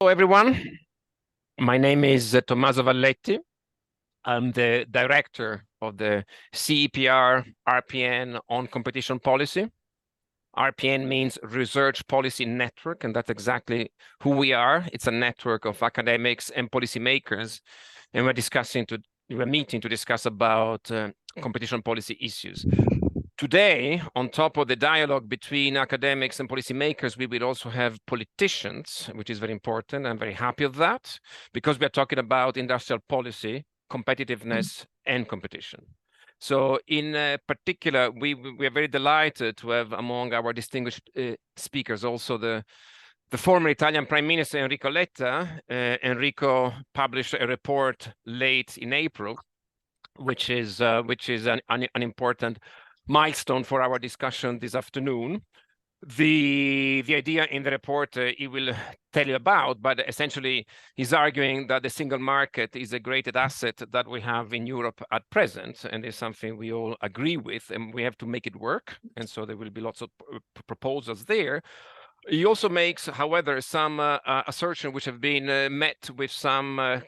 Hello, everyone. My name is Tommaso Valletti. I'm the director of the CEPR RPN on competition policy. RPN means Research Policy Network, and that's exactly who we are. It's a network of academics and policymakers, and we're meeting to discuss about competition policy issues. Today, on top of the dialogue between academics and policymakers, we will also have politicians, which is very important. I'm very happy of that, because we are talking about industrial policy, competitiveness, and competition. So in particular, we are very delighted to have among our distinguished speakers also the former Italian Prime Minister Enrico Letta. Enrico published a report late in April, which is an important milestone for our discussion this afternoon. The idea in the report he will tell you about, but essentially he's arguing that the single market is a great asset that we have in Europe at present, and is something we all agree with, and we have to make it work. And so there will be lots of proposals there. He also makes, however, some assertions which have been met with some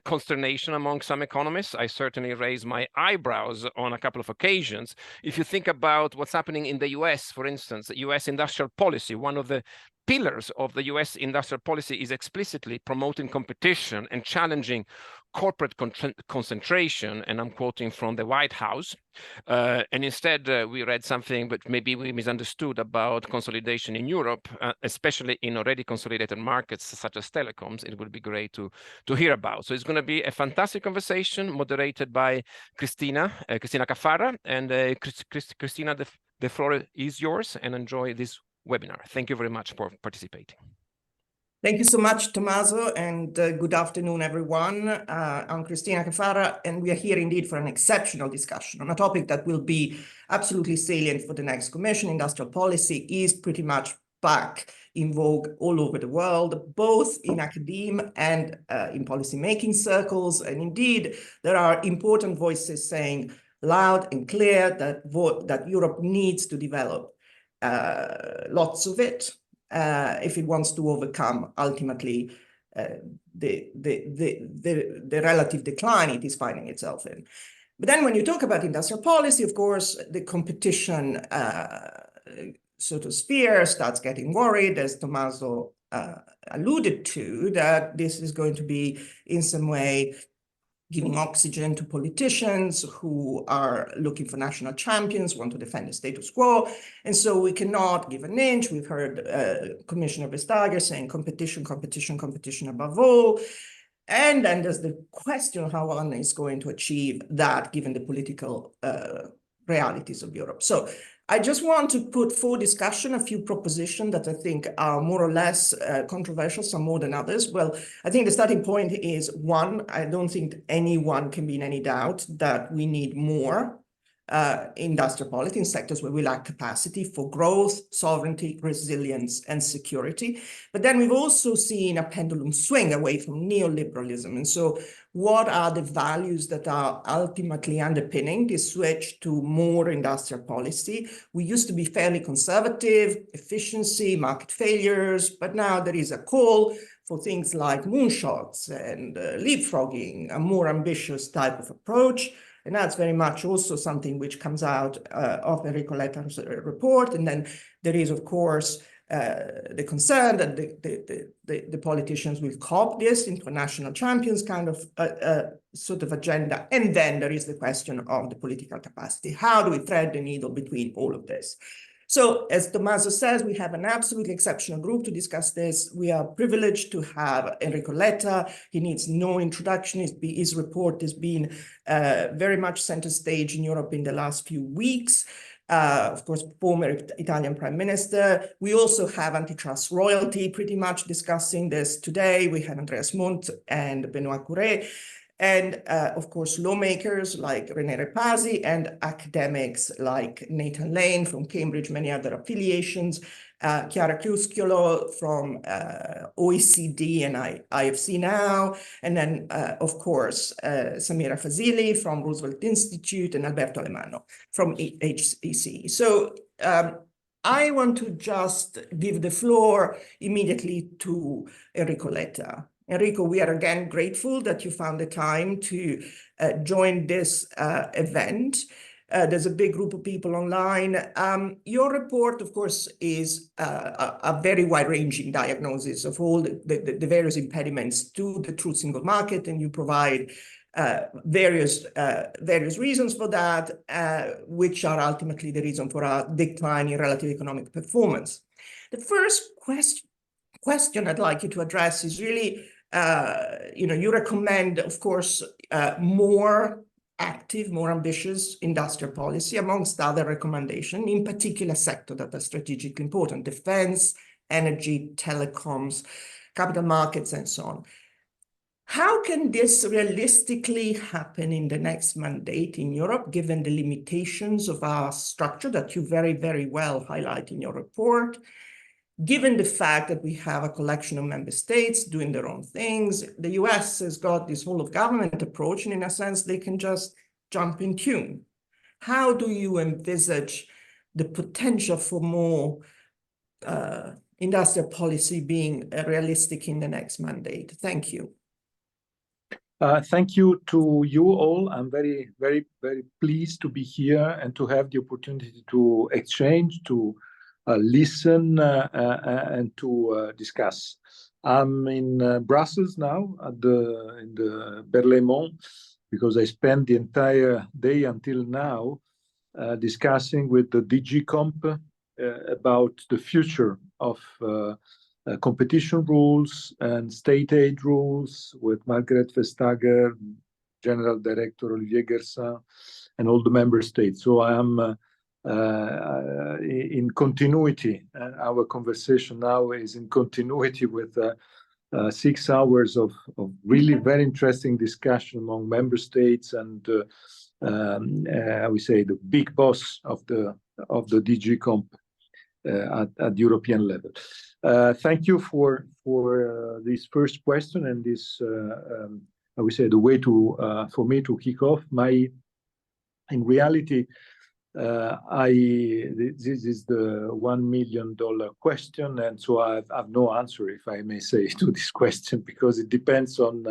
consternation among some economists. I certainly raised my eyebrows on a couple of occasions. If you think about what's happening in the US, for instance, US industrial policy, one of the pillars of the US industrial policy is explicitly promoting competition and challenging corporate concentration, and I'm quoting from the White House. And instead, we read something, but maybe we misunderstood about consolidation in Europe, especially in already consolidated markets such as telecoms. It would be great to hear about. So it's going to be a fantastic conversation moderated by Cristina Caffarra. And Cristina, the floor is yours, and enjoy this webinar. Thank you very much for participating. Thank you so much, Tommaso, and good afternoon, everyone. I'm Cristina Caffarra, and we are here indeed for an exceptional discussion on a topic that will be absolutely salient for the next Commission. Industrial policy is pretty much back in vogue all over the world, both in academia and in policy-making circles. And indeed, there are important voices saying loud and clear that Europe needs to develop lots of it, if it wants to overcome ultimately the relative decline it is finding itself in. But then when you talk about industrial policy, of course, the competition sort of sphere starts getting worried, as Tommaso alluded to, that this is going to be in some way giving oxygen to politicians who are looking for national champions, want to defend the status quo. And so we cannot give an inch. We've heard Commissioner Vestager saying competition, competition, competition above all. And then there's the question of how one is going to achieve that, given the political realities of Europe. So I just want to put for discussion a few propositions that I think are more or less controversial, some more than others. Well, I think the starting point is one, I don't think anyone can be in any doubt that we need more industrial policy in sectors where we lack capacity for growth, sovereignty, resilience, and security. But then we've also seen a pendulum swing away from neoliberalism. And so what are the values that are ultimately underpinning this switch to more industrial policy? We used to be fairly conservative, efficiency, market failures, but now there is a call for things like moonshots and leapfrogging, a more ambitious type of approach. And that's very much also something which comes out of Enrico Letta's report. And then there is, of course, the concern that the politicians will cop this into a national champions kind of sort of agenda. And then there is the question of the political capacity. How do we thread the needle between all of this? So as Tommaso says, we have an absolutely exceptional group to discuss this. We are privileged to have Enrico Letta. He needs no introduction. His report has been very much center stage in Europe in the last few weeks. Of course, former Italian Prime Minister. We also have antitrust royalty pretty much discussing this today. We have Andreas Mundt and Benoît Coeuré. And of course, lawmakers like René Repasi and academics like Nathan Lane from Cambridge, many other affiliations, Chiara Criscuolo from OECD and IFC now, and then of course, Sameera Fazili from Roosvelt Institute and Alberto Alemanno from HEC. So I want to just give the floor immediately to Enrico Letta. Enrico, we are again grateful that you found the time to join this event. There's a big group of people online. Your report, of course, is a very wide-ranging diagnosis of all the various impediments to the true single market, and you provide various reasons for that, which are ultimately the reason for a decline in relative economic performance. The first question I'd like you to address is really, you recommend, of course, more active, more ambitious industrial policy, amongst other recommendations, in particular sectors that are strategically important: defense, energy, telecoms, capital markets, and so on. How can this realistically happen in the next mandate in Europe, given the limitations of our structure that you very, very well highlight in your report, given the fact that we have a collection of member states doing their own things? The US has got this whole of government approach, and in a sense, they can just jump in tune. How do you envisage the potential for more industrial policy being realistic in the next mandate? Thank you. Thank you to you all. I'm very, very, very pleased to be here and to have the opportunity to exchange, to listen, and to discuss. I'm in Brussels now in the Berlaymont, because I spent the entire day until now discussing with the DG Comp about the future of competition rules and state aid rules with Margaret Vestager, General Director Olivier Gersin, and all the member states. So I am in continuity. Our conversation now is in continuity with 6 hours of really very interesting discussion among member states and we say the big boss of the DG Comp at European level. Thank you for this first question and this I would say the way to for me to kick off. In reality, this is the $1 million question, and so I have no answer, if I may say, to this question, because it depends on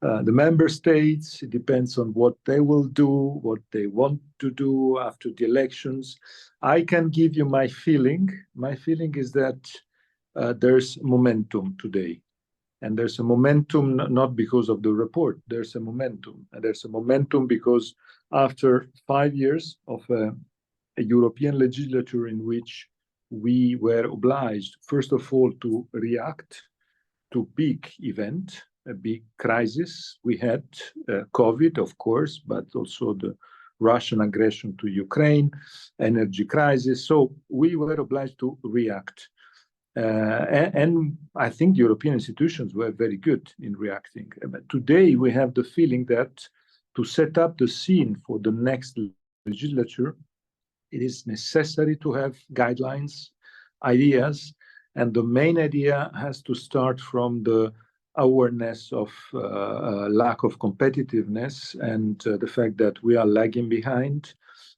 the member states. It depends on what they will do, what they want to do after the elections. I can give you my feeling. My feeling is that there's momentum today. And there's a momentum not because of the report. There's a momentum. And there's a momentum because after 5 years of a European legislature in which we were obliged, first of all, to react to big event, a big crisis. We had COVID, of course, but also the Russian aggression to Ukraine, energy crisis. So we were obliged to react. And I think the European institutions were very good in reacting. But today we have the feeling that to set up the scene for the next legislature, it is necessary to have guidelines, ideas, and the main idea has to start from the awareness of lack of competitiveness and the fact that we are lagging behind,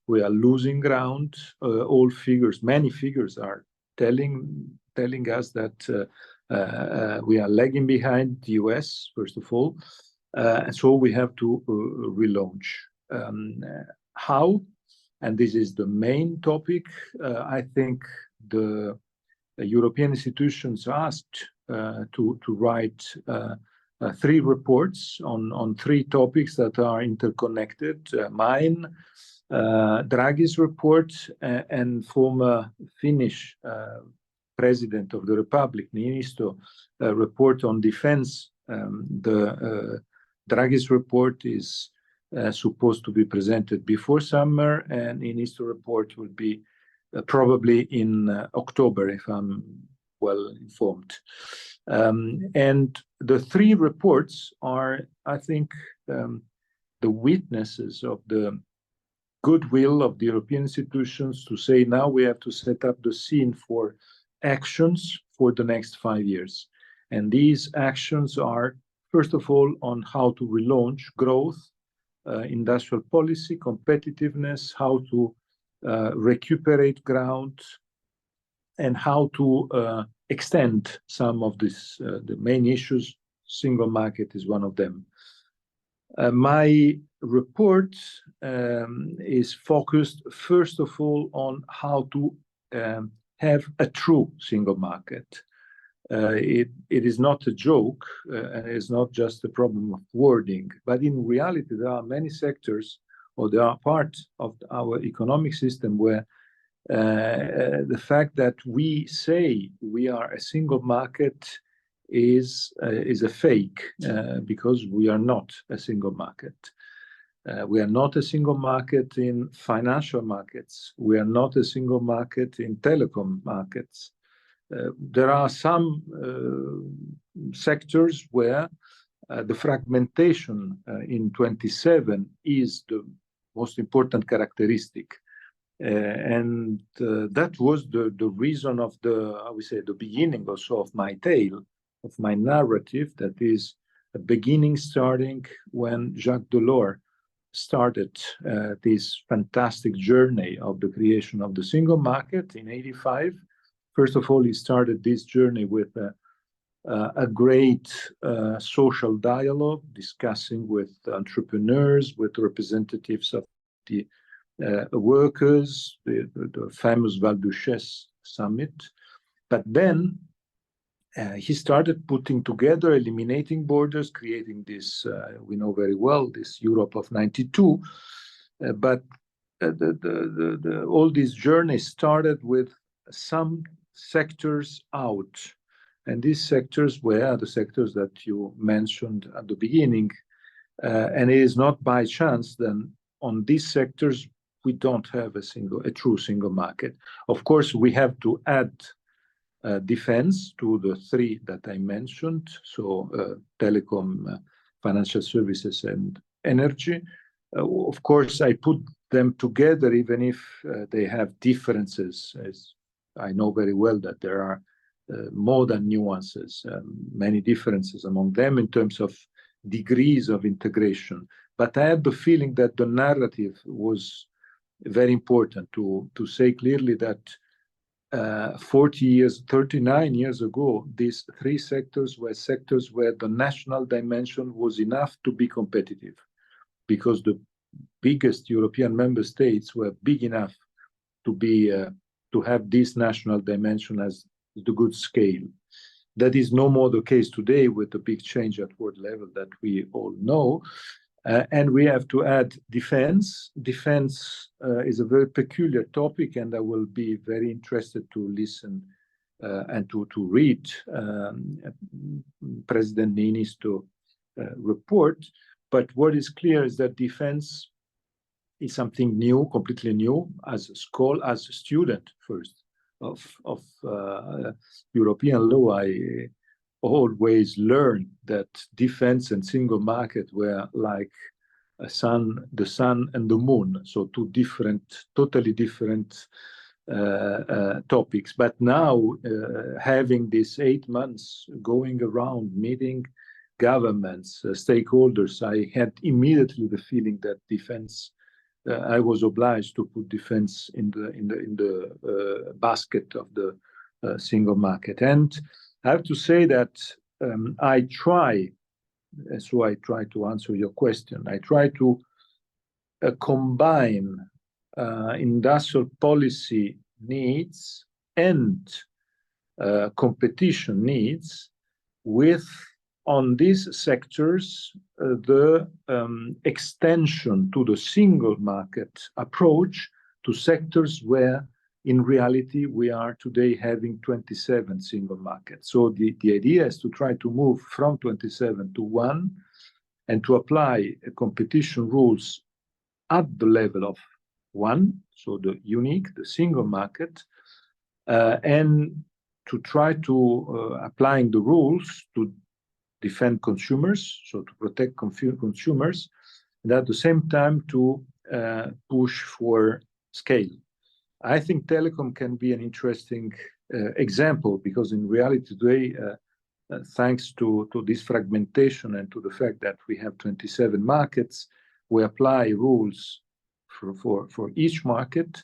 we are losing ground. All figures, many figures are telling us that we are lagging behind the US, first of all, and so we have to relaunch. How? And this is the main topic. I think the European institutions asked to write 3 reports on 3 topics that are interconnected. Mine, Draghi's report, and former Finnish President of the Republic, Niinistö, report on defense. Draghi's report is supposed to be presented before summer, and Niinistö report will be probably in October, if I'm well informed. And the 3 reports are, I think, the witnesses of the goodwill of the European institutions to say now we have to set up the scene for actions for the next 5 years. And these actions are, first of all, on how to relaunch growth, industrial policy, competitiveness, how to recuperate ground, and how to extend some of this, the main issues. Single market is one of them. My report is focused, first of all, on how to have a true single market. It is not a joke, and it's not just a problem of wording, but in reality, there are many sectors, or there are parts of our economic system where the fact that we say we are a single market is a fake, because we are not a single market. We are not a single market in financial markets. We are not a single market in telecom markets. There are some sectors where the fragmentation in 27 is the most important characteristic. And that was the reason of I would say, the beginning also of my tale, of my narrative, that is a beginning starting when Jacques Delors started this fantastic journey of the creation of the single market in 85. First of all, he started this journey with a great social dialogue, discussing with entrepreneurs, with representatives of the workers, the famous Val d'Uchesse summit. But then he started putting together, eliminating borders, creating this, we know very well, this Europe of 92. But all this journey started with some sectors out. And these sectors were the sectors that you mentioned at the beginning. And it is not by chance then on these sectors we don't have a true single market. Of course, we have to add defense to the three that I mentioned, so telecom, financial services, and energy. Of course, I put them together even if they have differences, as I know very well that there are more than nuances, many differences among them in terms of degrees of integration. But I have the feeling that the narrative was very important to say clearly that 39 years ago, these three sectors were sectors where the national dimension was enough to be competitive, because the biggest European member states were big enough to be to have this national dimension as the good scale. That is no more the case today with the big change at world level that we all know. And we have to add defense. Defense is a very peculiar topic, and I will be very interested to listen and to read President Niini's report. But what is clear is that defense is something new, completely new. As a scholar, as a student first of European law, I always learned that defense and single market were like the sun and the moon, so two different, totally different topics. But now, having these 8 months going around meeting governments, stakeholders, I had immediately the feeling that defense. I was obliged to put defense in the basket of the single market. And I have to say that I try to answer your question. I try to combine industrial policy needs and competition needs with, on these sectors, the extension to the single market approach to sectors where in reality we are today having 27 single markets. So the idea is to try to move from 27 to 1 and to apply competition rules at the level of 1, so the unique, the single market, and to try to applying the rules to defend consumers, so to protect consumers, and at the same time to push for scale. I think telecom can be an interesting example, because in reality today, thanks to this fragmentation and to the fact that we have 27 markets, we apply rules for each market.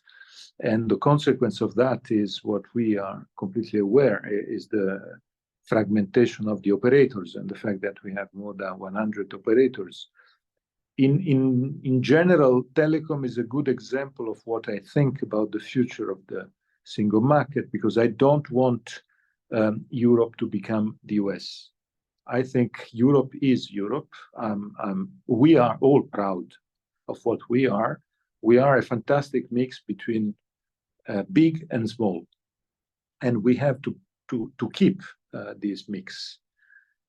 And the consequence of that is what we are completely aware is the fragmentation of the operators and the fact that we have more than 100 operators. In general, telecom is a good example of what I think about the future of the single market, because I don't want Europe to become the US. I think Europe is Europe. We are all proud of what we are. We are a fantastic mix between big and small, and we have to keep this mix.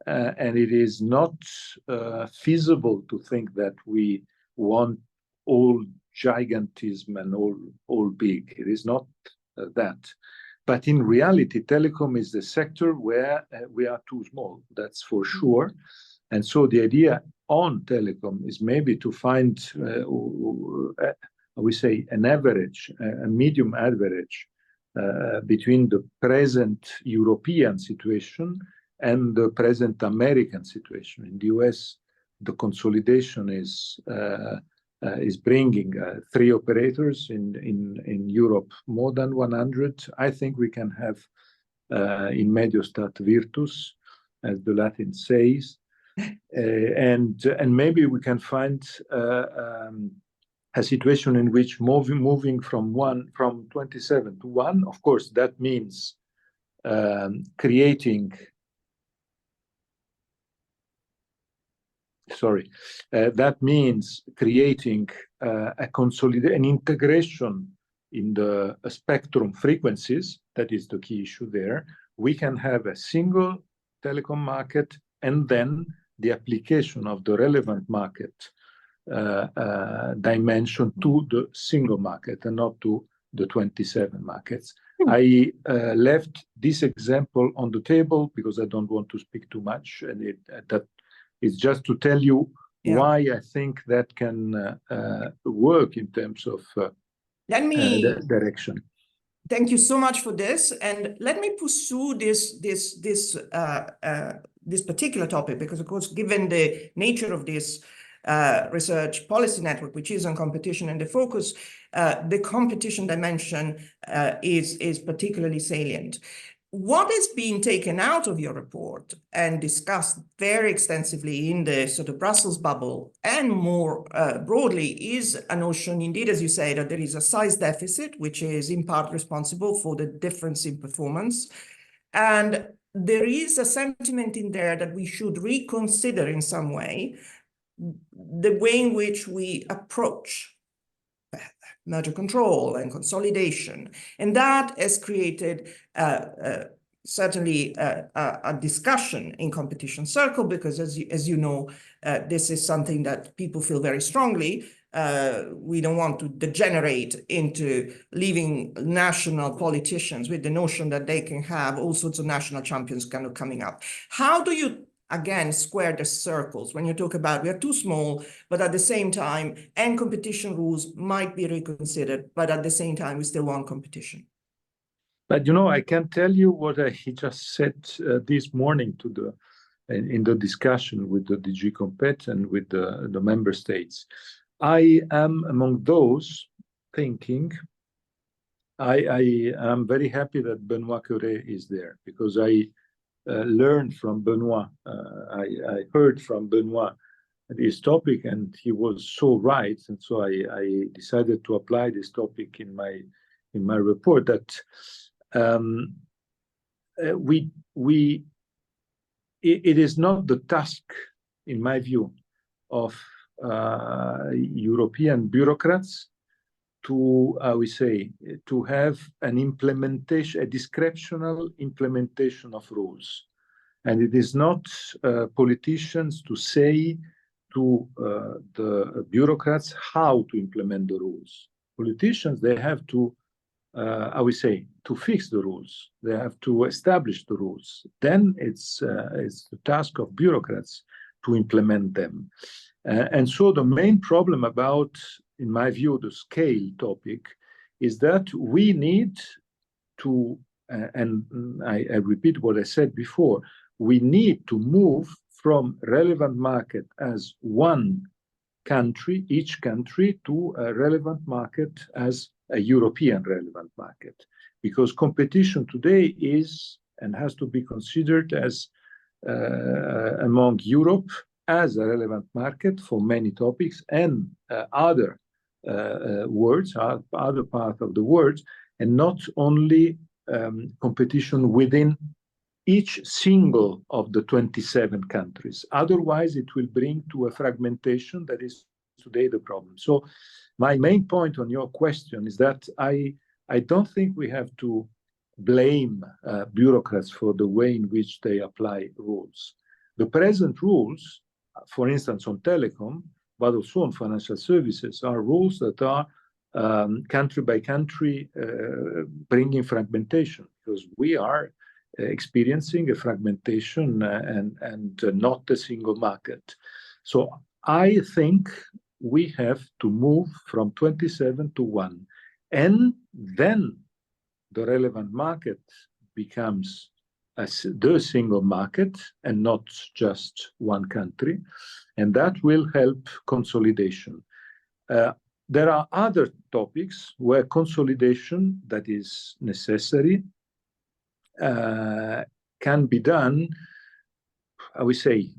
And it is not feasible to think that we want all gigantism and all big. It is not that. But in reality, telecom is the sector where we are too small, that's for sure. And so the idea on telecom is maybe to find, we say, an average, a medium average between the present European situation and the present American situation. In the US, the consolidation is bringing 3 operators. In Europe, more than 100. I think we can have in medio stat virtus, as the Latin says, and maybe we can find a situation in which moving from 27 to 1. Of course, that means creating. That means creating an integration in the spectrum frequencies. That is the key issue there. We can have a single telecom market and then the application of the relevant market dimension to the single market and not to the 27 markets. I left this example on the table because I don't want to speak too much, and that is just to tell you why I think that can work in terms of the direction. Thank you so much for this, and let me pursue this particular topic, because of course, given the nature of this research policy network, which is on competition and the focus, the competition dimension is particularly salient. What is being taken out of your report and discussed very extensively in the sort of Brussels bubble and more broadly is a notion, indeed, as you say, that there is a size deficit, which is in part responsible for the difference in performance. And there is a sentiment in there that we should reconsider in some way the way in which we approach merger control and consolidation. And that has created certainly a discussion in competition circle, because as you know, this is something that people feel very strongly. We don't want to degenerate into leaving national politicians with the notion that they can have all sorts of national champions kind of coming up. How do you again square the circles when you talk about we are too small, but at the same time, and competition rules might be reconsidered, but at the same time, we still want competition? But you know, I can tell you what he just said this morning in the discussion with the DG Compet and with the member states. I am among those thinking. I am very happy that Benoît Coeuré is there, because I learned from Benoît. I heard from Benoît this topic, and he was so right. And so I decided to apply this topic in my report. That it is not the task, in my view, of European bureaucrats to have an implementation, a discretional implementation of rules. And it is not politicians to say to the bureaucrats how to implement the rules. Politicians, they have to, to fix the rules. They have to establish the rules. Then it's the task of bureaucrats to implement them. And so the main problem about, in my view, the scale topic is that we need to, and I repeat what I said before, we need to move from relevant market as one country, each country, to a relevant market as a European relevant market, because competition today is and has to be considered as among Europe as a relevant market for many topics and other words, other part of the world, and not only competition within each single of the 27 countries. Otherwise, it will bring to a fragmentation that is today the problem. So my main point on your question is that I don't think we have to blame bureaucrats for the way in which they apply rules. The present rules, for instance, on telecom, but also on financial services, are rules that are country by country bringing fragmentation, because we are experiencing a fragmentation and not a single market. So I think we have to move from 27 to 1, and then the relevant market becomes the single market and not just one country, and that will help consolidation. There are other topics where consolidation that is necessary can be done, I would say,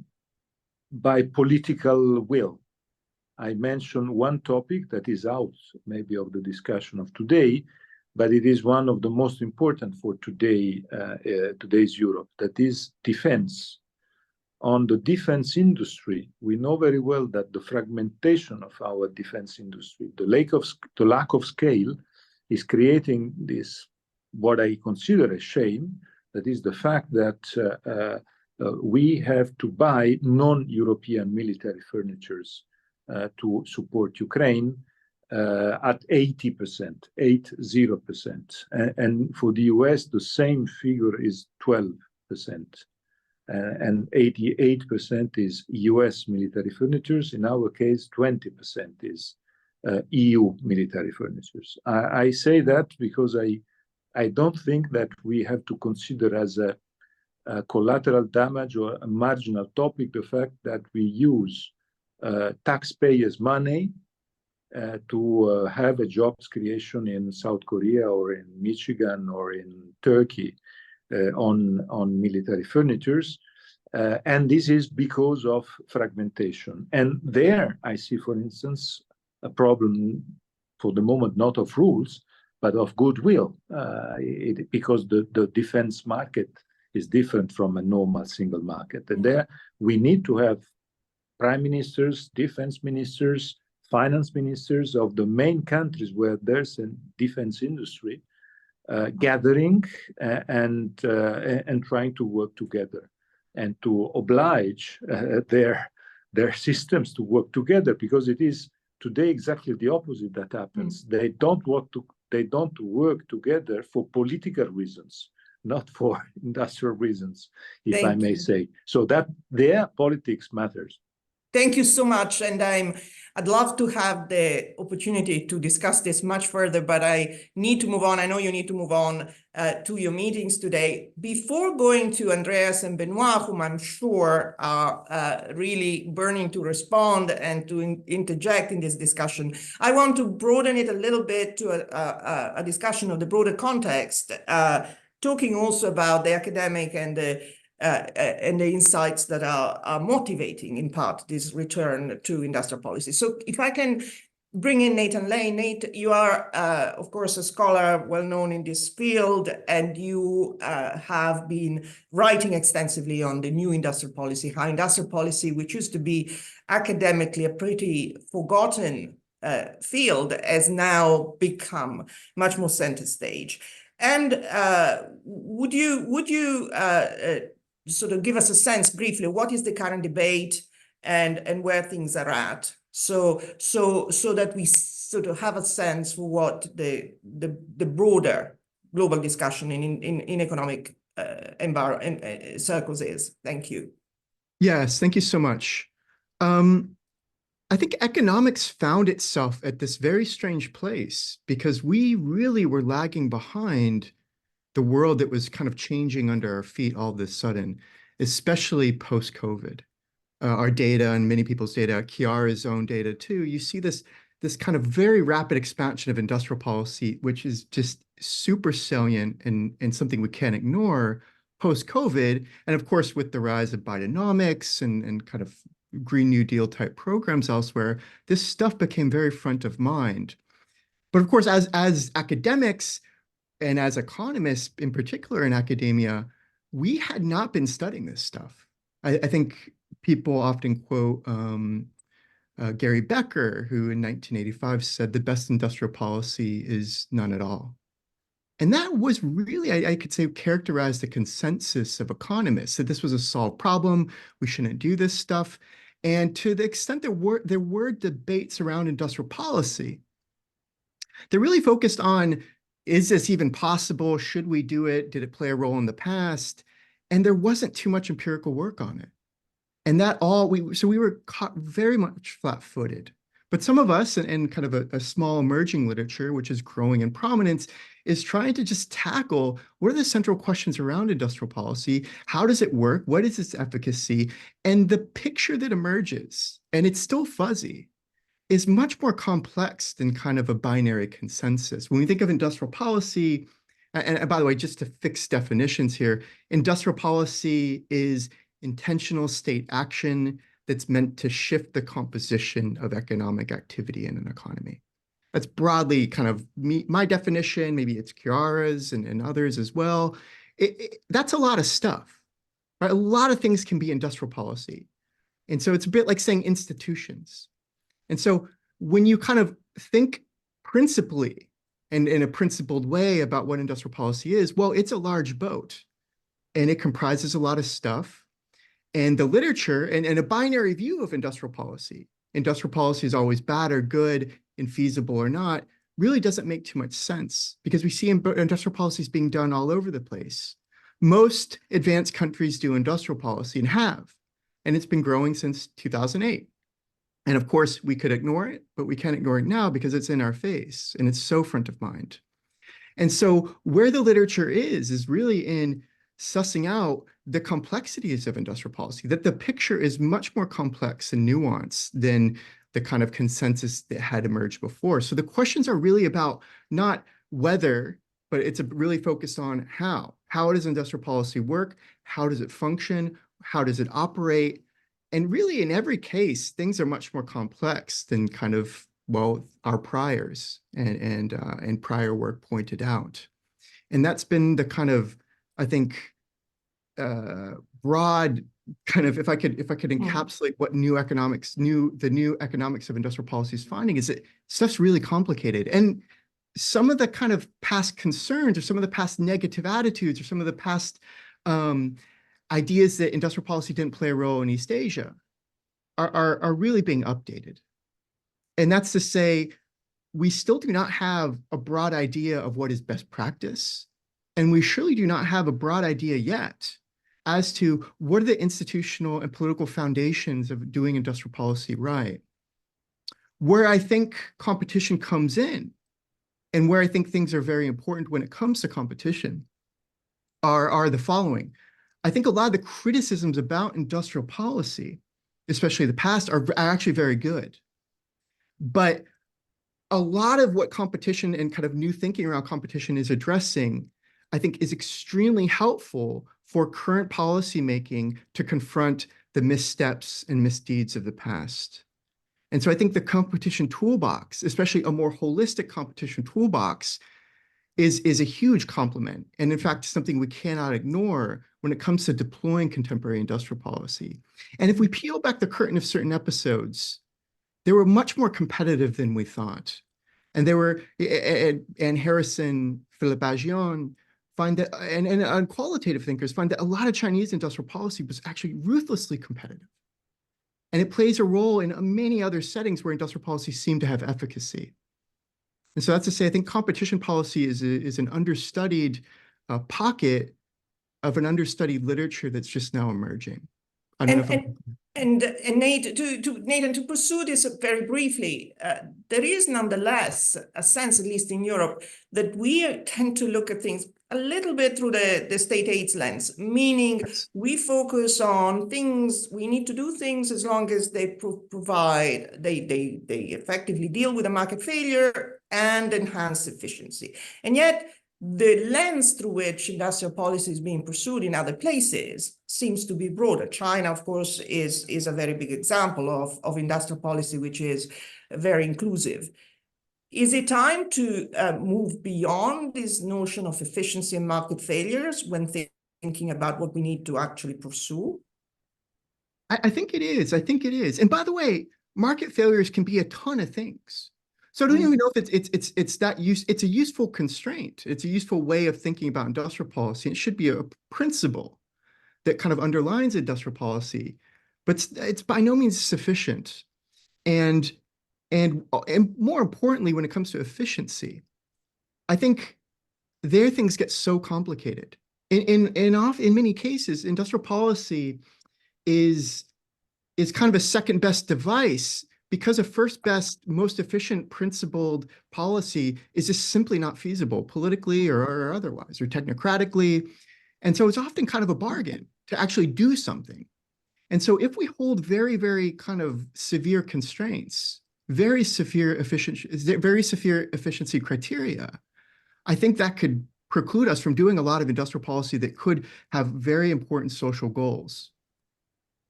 by political will. I mentioned one topic that is out maybe of the discussion of today, but it is one of the most important for today, today's Europe, that is defense. On the defense industry, we know very well that the fragmentation of our defense industry, the lack of scale, is creating this, what I consider a shame, that is the fact that we have to buy non-European military furnitures to support Ukraine at 80%, 80%. And for the US, the same figure is 12%. And 88% is US military furnitures. In our case, 20% is EU military furnitures. I say that because I don't think that we have to consider as a collateral damage or a marginal topic the fact that we use taxpayers' money to have a jobs creation in South Korea or in Michigan or in Turkey on military furnitures. And this is because of fragmentation. And there I see, for instance, a problem for the moment, not of rules, but of goodwill, because the defense market is different from a normal single market. And there we need to have prime ministers, defense ministers, finance ministers of the main countries where there's a defense industry gathering and trying to work together and to oblige their systems to work together, because it is today exactly the opposite that happens. They don't work together for political reasons, not for industrial reasons, if I may say. So that their politics matters. Thank you so much. And I'd love to have the opportunity to discuss this much further, but I need to move on. I know you need to move on to your meetings today. Before going to Andreas and Benoît, whom I'm sure are really burning to respond and to interject in this discussion, I want to broaden it a little bit to a discussion of the broader context, talking also about the academic and the insights that are motivating, in part, this return to industrial policy. So if I can bring in Nate and Lane. Nate, you are, of course, a scholar well known in this field, and you have been writing extensively on the new industrial policy, how industrial policy, which used to be academically a pretty forgotten field, has now become much more center stage. And would you sort of give us a sense briefly, what is the current debate and where things are at, so that we sort of have a sense for what the broader global discussion in economic environment circles is. Thank you. Yes, thank you so much. I think economics found itself at this very strange place because we really were lagging behind the world that was kind of changing under our feet all of a sudden, especially post-COVID. Our data and many people's data, Chiara's own data too, you see this this kind of very rapid expansion of industrial policy, which is just super salient and something we can't ignore post-COVID. And of course, with the rise of Bidenomics and kind of Green New Deal type programs elsewhere, this stuff became very front of mind. But of course, as academics and as economists, in particular in academia, we had not been studying this stuff. I think people often quote Gary Becker, who in 1985 said the best industrial policy is none at all. And that was really, I could say, characterized the consensus of economists, that this was a solved problem, we shouldn't do this stuff. And to the extent there were debates around industrial policy, they're really focused on, is this even possible? Should we do it? Did it play a role in the past? And there wasn't too much empirical work on it. And that all, so we were caught very much flat-footed. But some of us, and kind of a small emerging literature, which is growing in prominence, is trying to just tackle what are the central questions around industrial policy? How does it work? What is its efficacy? And the picture that emerges, and it's still fuzzy, is much more complex than kind of a binary consensus. When we think of industrial policy, and by the way, just to fix definitions here, industrial policy is intentional state action that's meant to shift the composition of economic activity in an economy. That's broadly kind of my definition. Maybe it's Chiara's and others as well. That's a lot of stuff, right? A lot of things can be industrial policy. And so it's a bit like saying institutions. And so when you kind of think principally and in a principled way about what industrial policy is, well, it's a large boat and it comprises a lot of stuff. And the literature and a binary view of industrial policy is always bad or good, infeasible or not, really doesn't make too much sense because we see industrial policies being done all over the place. Most advanced countries do industrial policy and have, and it's been growing since 2008. And of course, we could ignore it, but we can't ignore it now because it's in our face and it's so front of mind. And so where the literature is really in sussing out the complexities of industrial policy, that the picture is much more complex and nuanced than the kind of consensus that had emerged before. So the questions are really about not whether, but it's really focused on how. How does industrial policy work? How does it function? How does it operate? And really, in every case, things are much more complex than kind of, well, our priors and prior work pointed out. And that's been the kind of, I think, broad kind of, if I could encapsulate what the new economics of industrial policy is finding, is that stuff's really complicated. And some of the kind of past concerns or some of the past negative attitudes or some of the past ideas that industrial policy didn't play a role in East Asia are really being updated. And that's to say, we still do not have a broad idea of what is best practice. And we surely do not have a broad idea yet as to what are the institutional and political foundations of doing industrial policy right. Where I think competition comes in, and where I think things are very important when it comes to competition, are the following. I think a lot of the criticisms about industrial policy, especially the past, are actually very good. But a lot of what competition and kind of new thinking around competition is addressing, I think, is extremely helpful for current policymaking to confront the missteps and misdeeds of the past. And so I think the competition toolbox, especially a more holistic competition toolbox, is a huge complement. And in fact, something we cannot ignore when it comes to deploying contemporary industrial policy. And if we peel back the curtain of certain episodes, they were much more competitive than we thought. And they were, and Harrison, Philippe Aghion, find that, and qualitative thinkers find that a lot of Chinese industrial policy was actually ruthlessly competitive. And it plays a role in many other settings where industrial policies seem to have efficacy. And so that's to say, I think competition policy is an understudied pocket of an understudied literature that's just now emerging. And Nate, to pursue this very briefly, there is nonetheless a sense, at least in Europe, that we tend to look at things a little bit through the state aids lens, meaning we focus on things, we need to do things as long as they provide, they effectively deal with the market failure and enhance efficiency. And yet the lens through which industrial policy is being pursued in other places seems to be broader. China, of course, is a very big example of industrial policy, which is very inclusive. Is it time to move beyond this notion of efficiency and market failures when thinking about what we need to actually pursue? I think it is. I think it is. And by the way, market failures can be a ton of things. So I don't even know if it's that use. It's a useful constraint. It's a useful way of thinking about industrial policy. It should be a principle that kind of underlines industrial policy, but it's by no means sufficient. And more importantly, when it comes to efficiency, I think there things get so complicated. In many cases, industrial policy is kind of a second best device because a first best, most efficient, principled policy is just simply not feasible politically or otherwise, or technocratically. And so it's often kind of a bargain to actually do something. And so if we hold very, very kind of severe constraints, very severe efficiency criteria, I think that could preclude us from doing a lot of industrial policy that could have very important social goals.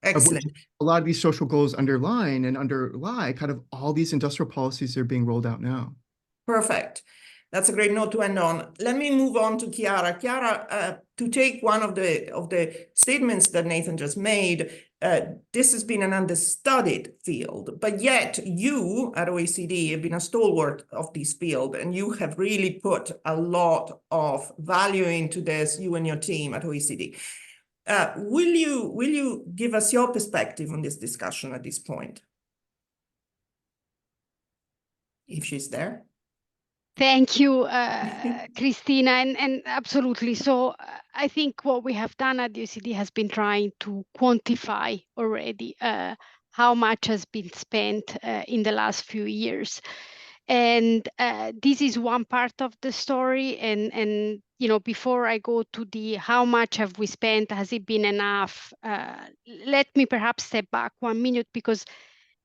Excellent. A lot of these social goals underlie kind of all these industrial policies that are being rolled out now. Perfect. That's a great note to end on. Let me move on to Chiara. Chiara, to take one of the statements that Nathan just made, this has been an understudied field, but yet you at OECD have been a stalwart of this field, and you have really put a lot of value into this, you and your team at OECD. Will you give us your perspective on this discussion at this point? If she's there. Thank you, Cristina, and absolutely. So I think what we have done at the OECD has been trying to quantify already how much has been spent in the last few years. And this is one part of the story. And you know, before I go to the how much have we spent, has it been enough? Let me perhaps step back 1 minute, because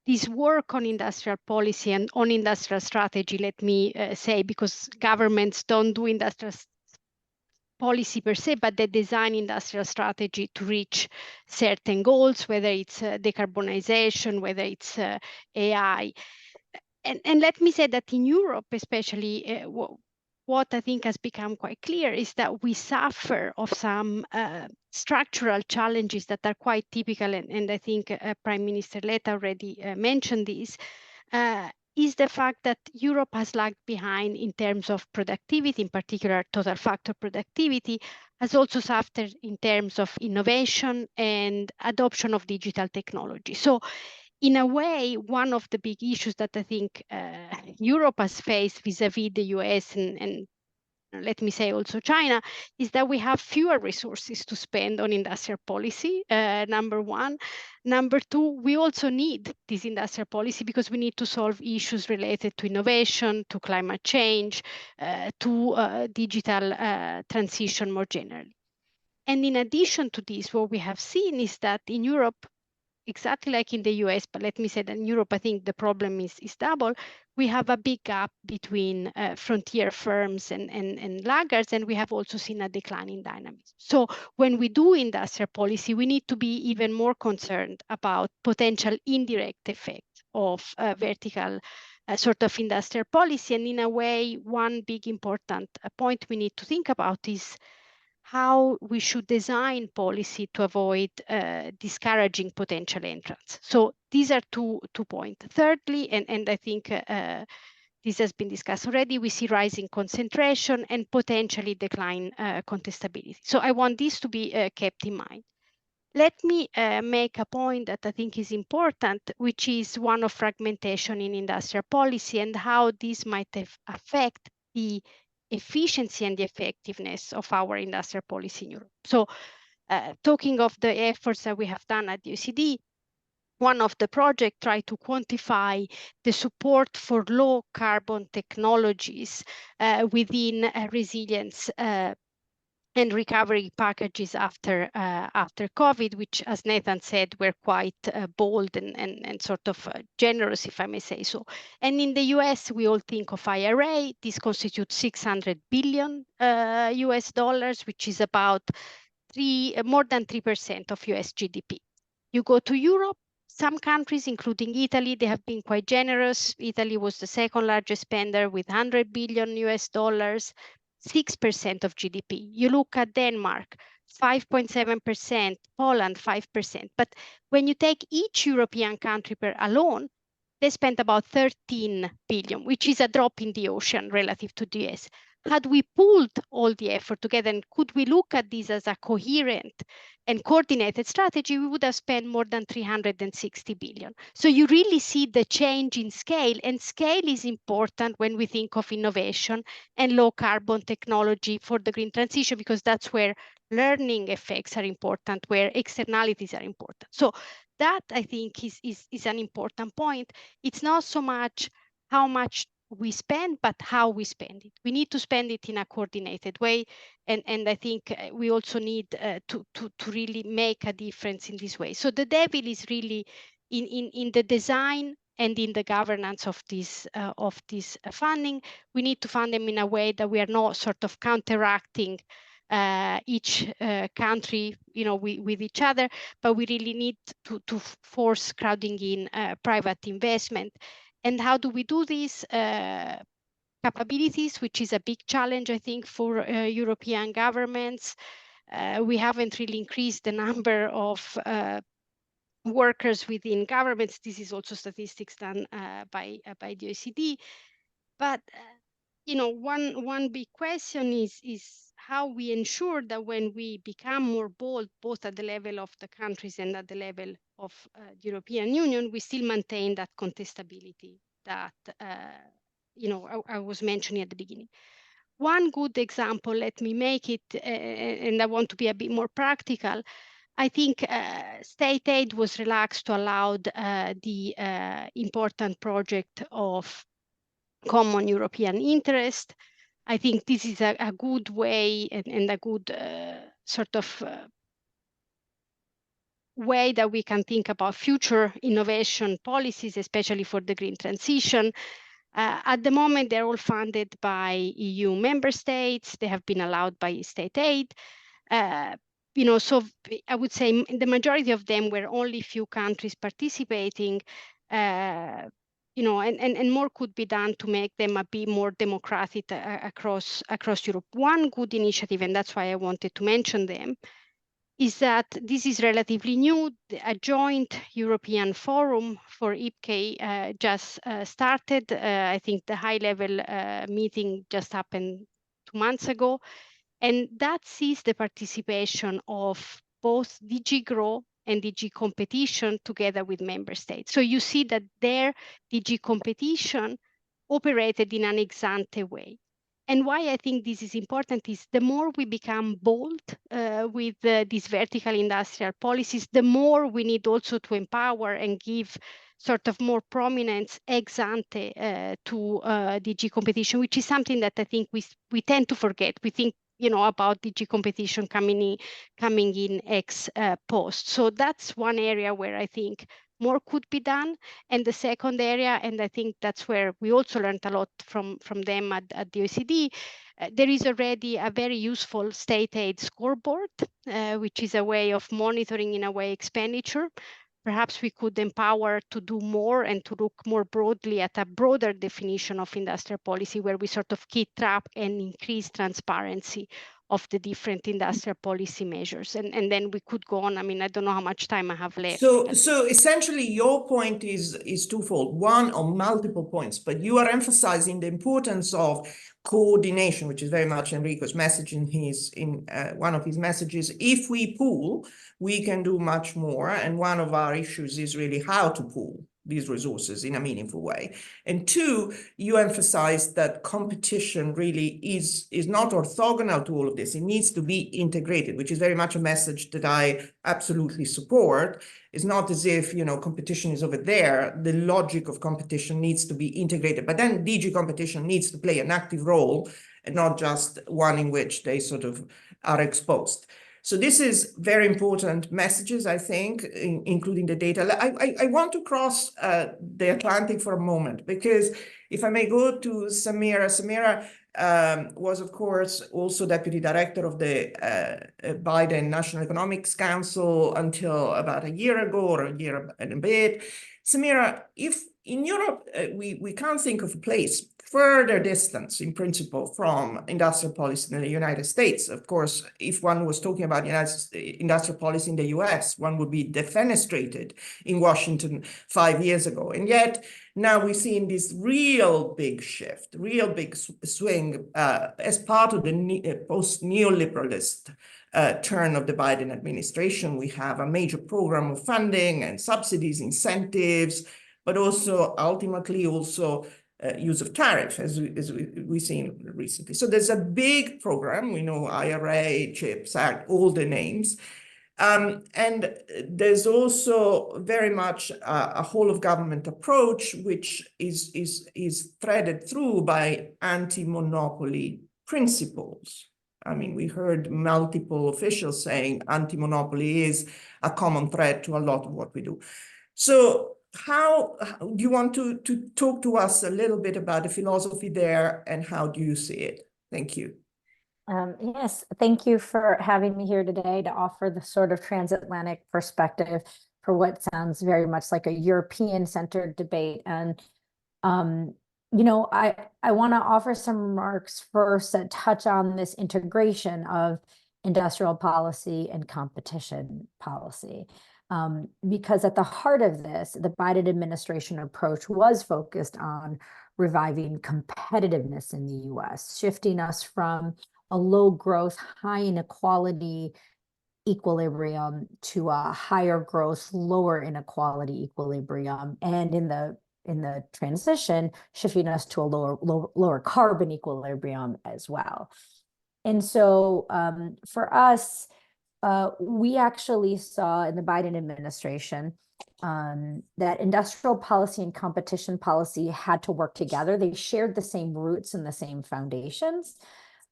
this work on industrial policy and on industrial strategy, let me say, because governments don't do industrial policy per se, but they design industrial strategy to reach certain goals, whether it's decarbonization, whether it's AI. And let me say that in Europe, especially, what I think has become quite clear is that we suffer of some structural challenges that are quite typical, and I think Prime Minister Letta already mentioned this, is the fact that Europe has lagged behind in terms of productivity, in particular total factor productivity, has also suffered in terms of innovation and adoption of digital technology. So in a way, one of the big issues that I think Europe has faced vis-a-vis the US and let me say also China, is that we have fewer resources to spend on industrial policy, number one. Number two, we also need this industrial policy because we need to solve issues related to innovation, to climate change, to digital transition more generally. And in addition to this, what we have seen is that in Europe, exactly like in the US, but let me say that in Europe, I think the problem is double. We have a big gap between frontier firms and laggards, and we have also seen a decline in dynamism. So when we do industrial policy, we need to be even more concerned about potential indirect effects of vertical sort of industrial policy. And in a way, one big important point we need to think about is how we should design policy to avoid discouraging potential entrants. So these are two points. Thirdly, and I think this has been discussed already, we see rising concentration and potentially decline contestability. So I want this to be kept in mind. Let me make a point that I think is important, which is one of fragmentation in industrial policy and how this might affect the efficiency and the effectiveness of our industrial policy in Europe. So talking of the efforts that we have done at the OECD, one of the projects tried to quantify the support for low carbon technologies within resilience and recovery packages after COVID, which, as Nathan said, were quite bold and sort of generous, if I may say so. And in the US, we all think of IRA. This constitutes $600 billion US dollars, which is about more than 3% of US GDP. You go to Europe, some countries, including Italy, they have been quite generous. Italy was the second largest spender with 100 billion US dollars. 6% of GDP. You look at Denmark, 5.7%, Poland, 5%. But when you take each European country per alone, they spent about 13 billion, which is a drop in the ocean relative to the US. Had we pulled all the effort together, and could we look at this as a coherent and coordinated strategy, we would have spent more than 360 billion. So you really see the change in scale, and scale is important when we think of innovation and low carbon technology for the green transition, because that's where learning effects are important, where externalities are important. So that, I think, is an important point. It's not so much how much we spend, but how we spend it. We need to spend it in a coordinated way. And I think we also need to really make a difference in this way. So the devil is really in the design and in the governance of this funding. We need to fund them in a way that we are not sort of counteracting each country, with each other, but we really need to force crowding in private investment. And how do we do this? Capabilities, which is a big challenge, I think, for European governments. We haven't really increased the number of workers within governments. This is also statistics done by the OECD. But one big question is how we ensure that when we become more bold, both at the level of the countries and at the level of the European Union, we still maintain that contestability that I was mentioning at the beginning. One good example, let me make it, and I want to be a bit more practical. I think state aid was relaxed to allow the important project of common European interest. I think this is a good way and a good sort of way that we can think about future innovation policies, especially for the green transition. At the moment, they're all funded by EU member states. They have been allowed by state aid. So I would say the majority of them were only few countries participating. And more could be done to make them a bit more democratic across Europe. One good initiative, and that's why I wanted to mention them, is that this is relatively new. A joint European forum for IPCEI just started. I think the high-level meeting just happened 2 months ago. And that sees the participation of both DG GROW and DG Competition together with member states. So you see that their DG Competition operated in an ex-ante way. And why I think this is important is the more we become bold with these vertical industrial policies, the more we need also to empower and give sort of more prominence ex ante to DG Competition, which is something that I think we tend to forget. We think about DG Competition coming in ex post. So that's one area where I think more could be done. And the second area, and I think that's where we also learned a lot from them at the OECD, there is already a very useful state aid scoreboard, which is a way of monitoring, in a way, expenditure. Perhaps we could empower to do more and to look more broadly at a broader definition of industrial policy, where we sort of keep track and increase transparency of the different industrial policy measures. And then we could go on. I mean, I don't know how much time I have left. So essentially your point is twofold, one on multiple points, but you are emphasizing the importance of coordination, which is very much Enrico's message in one of his messages. If we pool, we can do much more. And one of our issues is really how to pool these resources in a meaningful way. And two, you emphasize that competition really is not orthogonal to all of this. It needs to be integrated, which is very much a message that I absolutely support. It's not as if, competition is over there. The logic of competition needs to be integrated, but then DG Competition needs to play an active role and not just one in which they sort of are exposed. So this is very important messages, I think, including the data. I want to cross the Atlantic for a moment, because if I may go to Sameera. Sameera was, of course, also deputy director of the Biden National Economics Council until about a year ago, or a year and a bit. Sameera, if in Europe, we can't think of a place further distance, in principle, from industrial policy in the United States. Of course, if one was talking about industrial policy in the US, one would be defenestrated in Washington 5 years ago. And yet, now we're seeing this real big shift, real big swing as part of the post-neoliberalist turn of the Biden administration. We have a major program of funding and subsidies, incentives, but also ultimately also use of tariff, as we've seen recently. So there's a big program, we know IRA, CHIPS Act, all the names. And there's also very much a whole of government approach, which is threaded through by anti-monopoly principles. I mean, we heard multiple officials saying anti-monopoly is a common thread to a lot of what we do. So how do you want to talk to us a little bit about the philosophy there, and how do you see it? Thank you. Yes, thank you for having me here today to offer the sort of transatlantic perspective for what sounds very much like a European-centered debate. And, you know, I want to offer some remarks first that touch on this integration of industrial policy and competition policy. Because at the heart of this, the Biden administration approach was focused on reviving competitiveness in the US, shifting us from a low growth, high inequality equilibrium to a higher growth, lower inequality equilibrium, and in the transition, shifting us to a lower carbon equilibrium as well. And so for us, we actually saw in the Biden administration that industrial policy and competition policy had to work together. They shared the same roots and the same foundations.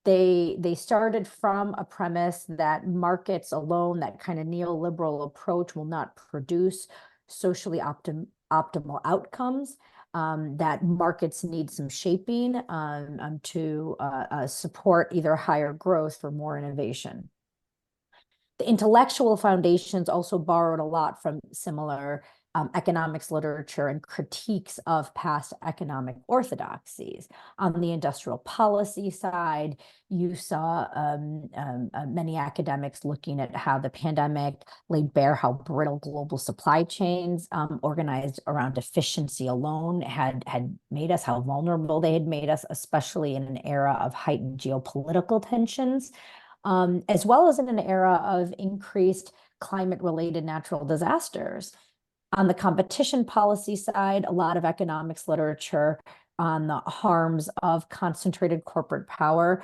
They started from a premise that markets alone, that kind of neoliberal approach, will not produce socially optimal outcomes, that markets need some shaping to support either higher growth or more innovation. The intellectual foundations also borrowed a lot from similar economics literature and critiques of past economic orthodoxies. On the industrial policy side, you saw many academics looking at how the pandemic laid bare how brittle global supply chains organized around efficiency alone had made us, how vulnerable they had made us, especially in an era of heightened geopolitical tensions, as well as in an era of increased climate-related natural disasters. On the competition policy side, a lot of economics literature on the harms of concentrated corporate power,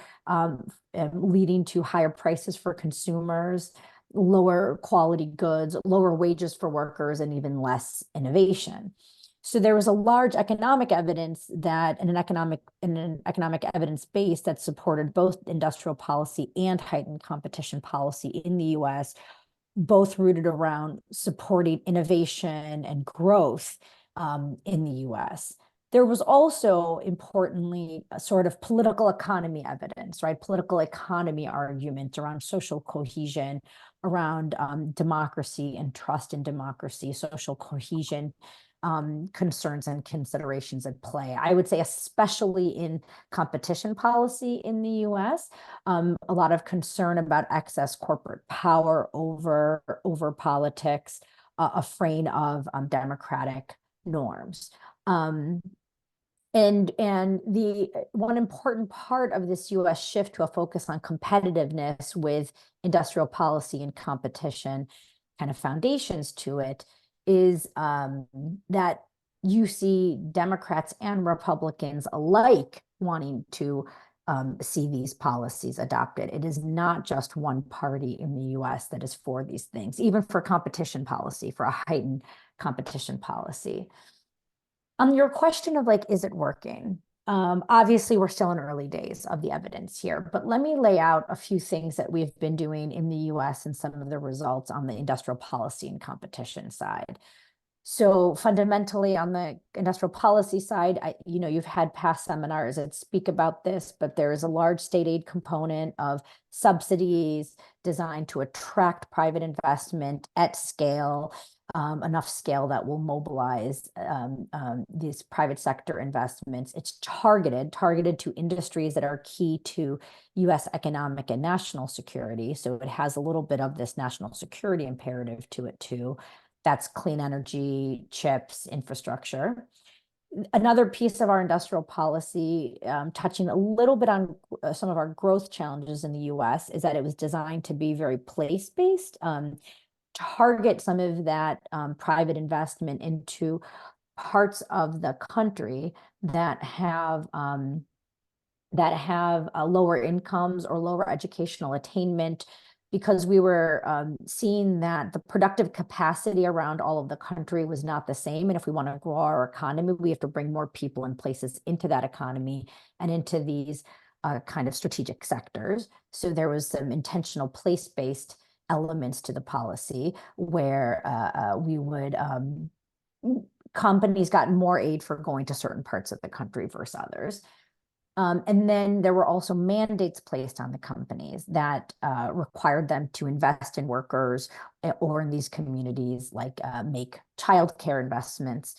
leading to higher prices for consumers, lower quality goods, lower wages for workers, and even less innovation. So there was a large economic evidence that, an economic evidence base that supported both industrial policy and heightened competition policy in the US, both rooted around supporting innovation and growth in the US. There was also, importantly, a sort of political economy evidence, right? Political economy argument around social cohesion, around democracy and trust in democracy, social cohesion, concerns and considerations at play. I would say especially in competition policy in the US, a lot of concern about excess corporate power over politics, a frame of democratic norms. And the one important part of this US shift to a focus on competitiveness with industrial policy and competition kind of foundations to it is that you see Democrats and Republicans alike wanting to see these policies adopted. It is not just one party in the US that is for these things, even for competition policy, for a heightened competition policy. On your question of like, is it working? Obviously, we're still in early days of the evidence here, but let me lay out a few things that we've been doing in the US and some of the results on the industrial policy and competition side. So fundamentally on the industrial policy side, you've had past seminars that speak about this, but there is a large state aid component of subsidies designed to attract private investment at scale, enough scale that will mobilize these private sector investments. It's targeted to industries that are key to US economic and national security. So it has a little bit of this national security imperative to it too. That's clean energy, chips, infrastructure. Another piece of our industrial policy, touching a little bit on some of our growth challenges in the US, is that it was designed to be very place-based, target some of that private investment into parts of the country that have lower incomes or lower educational attainment, because we were seeing that the productive capacity around all of the country was not the same. And if we want to grow our economy, we have to bring more people and places into that economy and into these kind of strategic sectors. So there was some intentional place-based elements to the policy where companies got more aid for going to certain parts of the country versus others. And then there were also mandates placed on the companies that required them to invest in workers or in these communities, like make childcare investments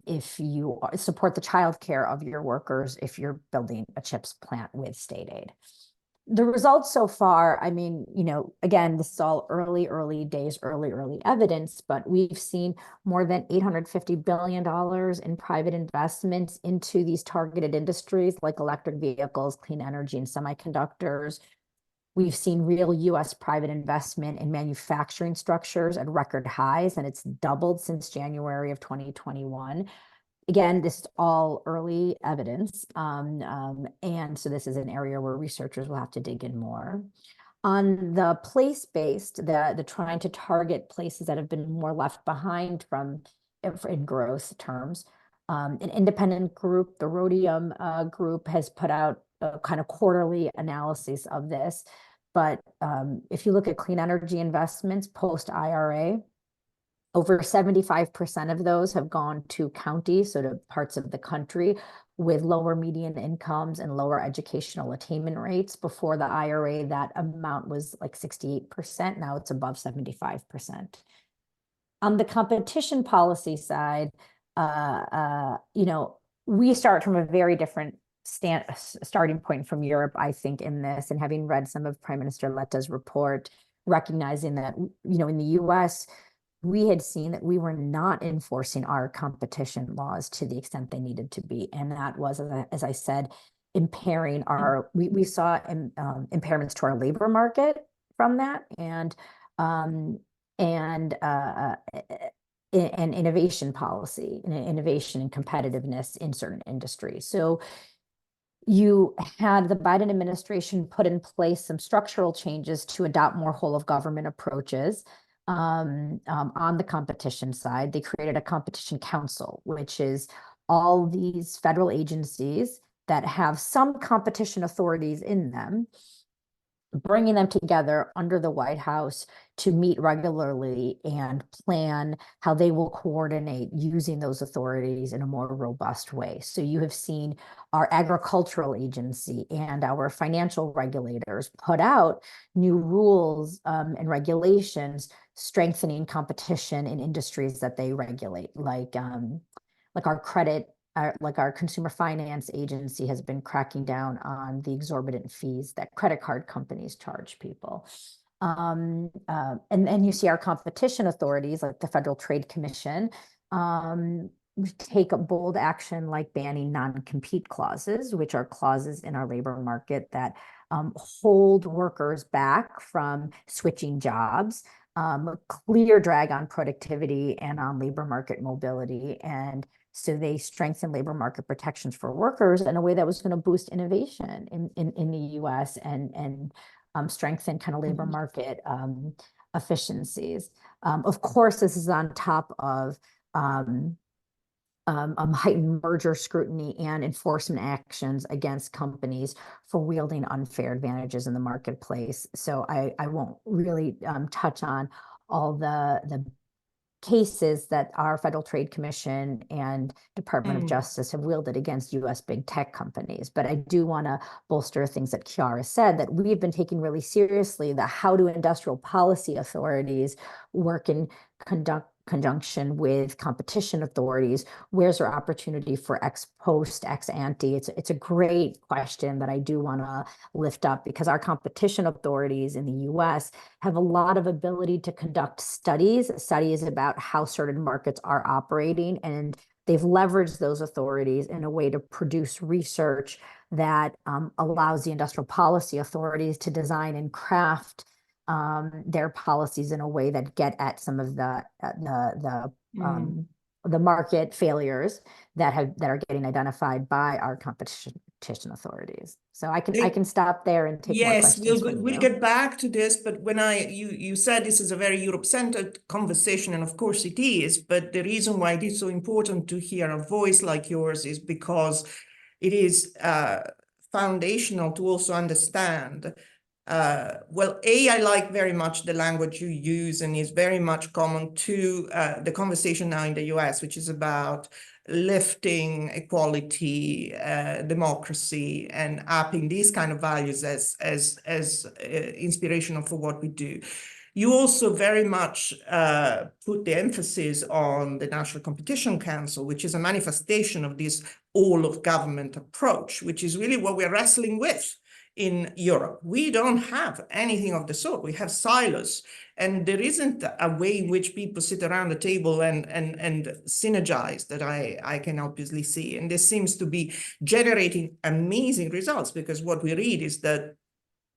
if you support the childcare of your workers if you're building a chips plant with state aid. The results so far, I mean, again, this is all early days, early evidence, but we've seen more than $850 billion in private investments into these targeted industries like electric vehicles, clean energy, and semiconductors. We've seen real US private investment in manufacturing structures at record highs, and it's doubled since January of 2021. Again, this is all early evidence, and so this is an area where researchers will have to dig in more. On the place-based, the trying to target places that have been more left behind in growth terms, an independent group, the Rhodium group, has put out a kind of quarterly analysis of this. But if you look at clean energy investments post-IRA, over 75% of those have gone to counties, so to parts of the country with lower median incomes and lower educational attainment rates. Before the IRA, that amount was like 68%. Now it's above 75%. On the competition policy side, we start from a very different starting point from Europe, I think, in this, and having read some of Prime Minister Letta's report, recognizing that, in the US, we had seen that we were not enforcing our competition laws to the extent they needed to be. And that was, as I said, impairing we saw impairments to our labor market from that, and innovation policy, and innovation and competitiveness in certain industries. So you had the Biden administration put in place some structural changes to adopt more whole of government approaches. On the competition side, they created a competition council, which is all these federal agencies that have some competition authorities in them, bringing them together under the White House to meet regularly and plan how they will coordinate using those authorities in a more robust way. So you have seen our agricultural agency and our financial regulators put out new rules and regulations strengthening competition in industries that they regulate, like our credit, like our consumer finance agency has been cracking down on the exorbitant fees that credit card companies charge people. And then you see our competition authorities, like the Federal Trade Commission, take a bold action like banning non-compete clauses, which are clauses in our labor market that hold workers back from switching jobs, a clear drag on productivity and on labor market mobility. And so they strengthen labor market protections for workers in a way that was going to boost innovation in the US and strengthen kind of labor market efficiencies. Of course, this is on top of heightened merger scrutiny and enforcement actions against companies for wielding unfair advantages in the marketplace. So I won't really touch on all the cases that our Federal Trade Commission and Department of Justice have wielded against U.S. big tech companies. But I do want to bolster things that Chiara said, that we've been taking really seriously the how do industrial policy authorities work in conjunction with competition authorities. Where's our opportunity for ex post, ex ante? It's a great question that I do want to lift up, because our competition authorities in the US have a lot of ability to conduct studies about how certain markets are operating, and they've leveraged those authorities in a way to produce research that allows the industrial policy authorities to design and craft their policies in a way that get at some of the market failures that are getting identified by our competition authorities. So I can stop there and take more questions. We'll get back to this, but when you said this is a very Europe-centered conversation, and of course it is, but the reason why it is so important to hear a voice like yours is because it is foundational to also understand. Well, I like very much the language you use, and is very much common to the conversation now in the US, which is about lifting equality, democracy, and upping these kind of values as inspirational for what we do. You also very much put the emphasis on the National Competition Council, which is a manifestation of this all-of-government approach, which is really what we're wrestling with. In Europe, we don't have anything of the sort. We have silos, and there isn't a way in which people sit around the table and synergize that I can obviously see. And this seems to be generating amazing results, because what we read is that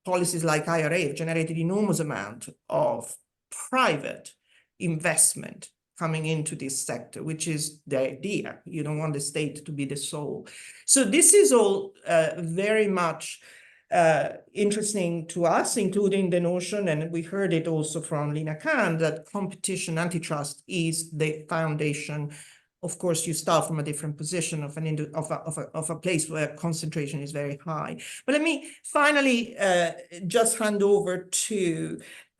policies like IRA have generated enormous amount of private investment coming into this sector, which is the idea. You don't want the state to be the sole. So this is all very much interesting to us, including the notion, and we heard it also from Lina Khan, that competition antitrust is the foundation. Of course, you start from a different position of a place where concentration is very high. But let me finally just hand over to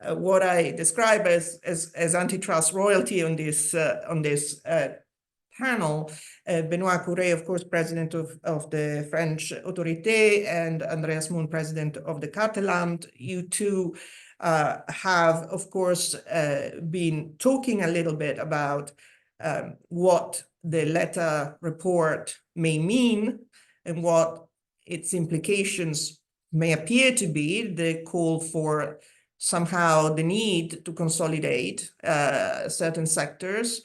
what I describe as antitrust royalty on this panel. Benoît Coeuré, of course, president of the French Autorité, and Andreas, Mundt, president of the Kartellamt. You two have, of course, been talking a little bit about what the Letta report may mean and what its implications may appear to be. The call for somehow the need to consolidate certain sectors.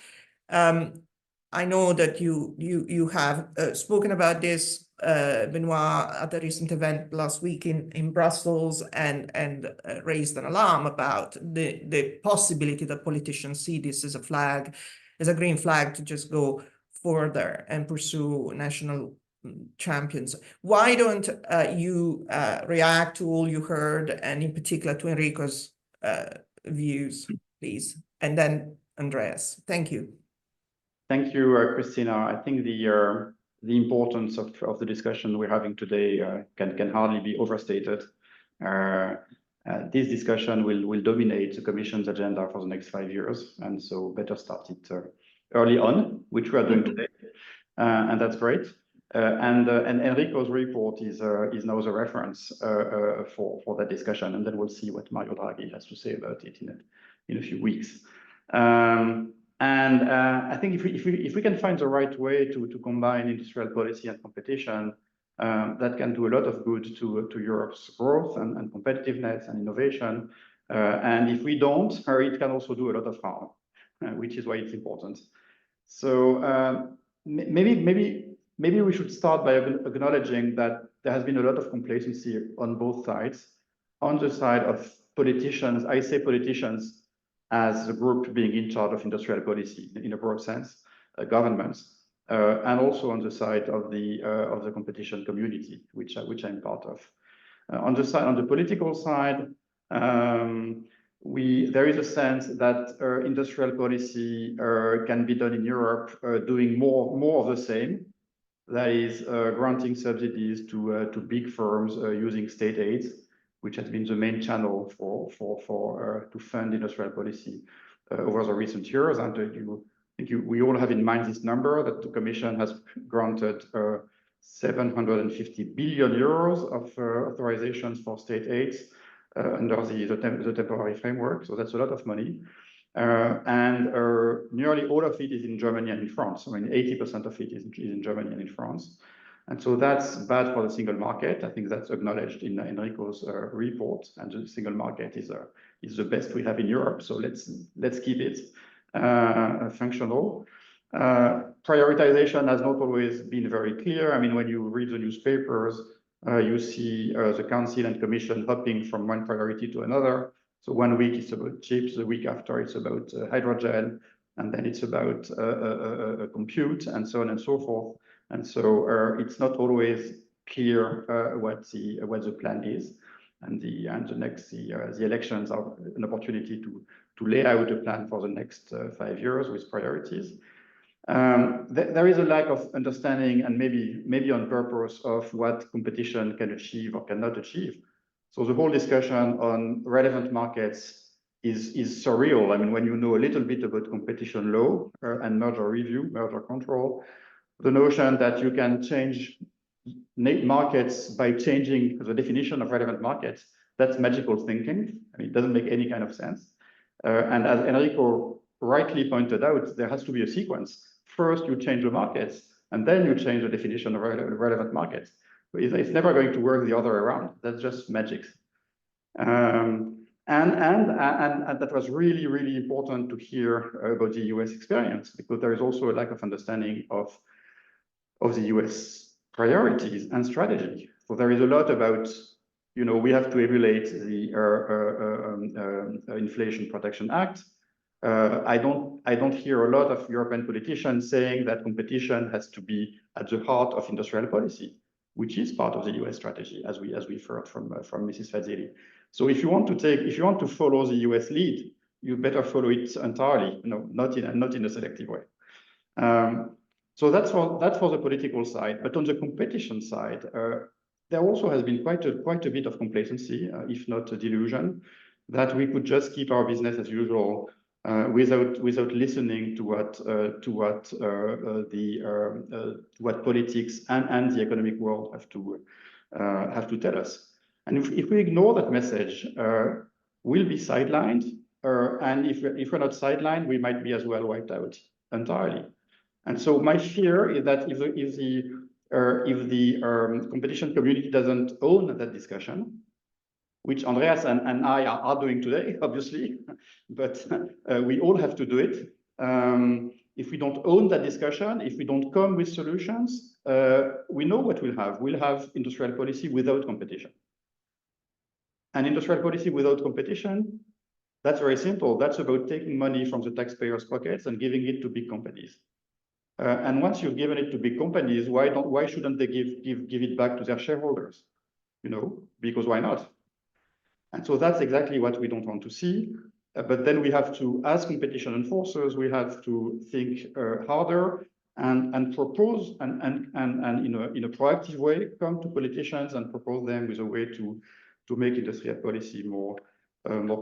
I know that you have spoken about this, Benoît, at a recent event last week in Brussels, and raised an alarm about the possibility that politicians see this as a flag, as a green flag to just go further and pursue national champions. Why don't you react to all you heard, and in particular to Enrico's views, please? And then Andreas. Thank you. Thank you, Cristina. I think the importance of the discussion we're having today can hardly be overstated. This discussion will dominate the Commission's agenda for the next 5 years, and so better start it early on, which we are doing today, and that's great. And Enrico's report is now the reference for that discussion, and then we'll see what Mario Draghi has to say about it in a few weeks. And I think if we can find the right way to combine industrial policy and competition, that can do a lot of good to Europe's growth and competitiveness and innovation. And if we don't, it can also do a lot of harm, which is why it's important. So maybe we should start by acknowledging that there has been a lot of complacency on both sides. On the side of politicians, I say politicians as the group being in charge of industrial policy in a broad sense, governments, and also on the side of the competition community, which I'm part of. On the political side, there is a sense that industrial policy can be done in Europe, doing more of the same. That is granting subsidies to big firms using state aids, which has been the main channel to fund industrial policy over the recent years. And we all have in mind this number that the Commission has granted 750 billion euros of authorizations for state aids under the temporary framework. So that's a lot of money. And nearly all of it is in Germany and in France. I mean, 80% of it is in Germany and in France. And so that's bad for the single market. I think that's acknowledged in Enrico's report. And the single market is the best we have in Europe. So let's keep it functional. Prioritization has not always been very clear. I mean, when you read the newspapers, you see the Council and Commission hopping from one priority to another. So 1 week it's about chips, the week after it's about hydrogen, and then it's about compute, and so on and so forth. And so it's not always clear what the plan is. And the elections are an opportunity to lay out a plan for the next 5 years with priorities. There is a lack of understanding, and maybe on purpose, of what competition can achieve or cannot achieve. So the whole discussion on relevant markets is surreal. I mean, when you know a little bit about competition law and merger review, merger control, the notion that you can change markets by changing the definition of relevant markets, that's magical thinking. I mean, it doesn't make any kind of sense. And as Enrico rightly pointed out, there has to be a sequence. First, you change the markets, and then you change the definition of relevant markets. It's never going to work the other way around. That's just magic. And that was really, really important to hear about the US experience, because there is also a lack of understanding of the US priorities and strategy. So there is a lot about, we have to emulate the Inflation Protection Act. I don't hear a lot of European politicians saying that competition has to be at the heart of industrial policy, which is part of the US strategy, as we heard from Mrs. Fazili. So if you want to follow the US lead, you better follow it entirely, not in a selective way. So that's for the political side. But on the competition side, there also has been quite a bit of complacency, if not a delusion, that we could just keep our business as usual without listening to what politics and the economic world have to tell us. And if we ignore that message, we'll be sidelined. And if we're not sidelined, we might be as well wiped out entirely. And so my fear is that if the competition community doesn't own that discussion, which Andreas and I are doing today, obviously, but we all have to do it. If we don't own that discussion, if we don't come with solutions, we know what we'll have. We'll have industrial policy without competition. And industrial policy without competition, that's very simple. That's about taking money from the taxpayers' pockets and giving it to big companies. And once you've given it to big companies, why shouldn't they give it back to their shareholders? Because why not? And so that's exactly what we don't want to see. But then we have to, as competition enforcers, we have to think harder and propose and in a proactive way, come to politicians and propose them with a way to make industrial policy more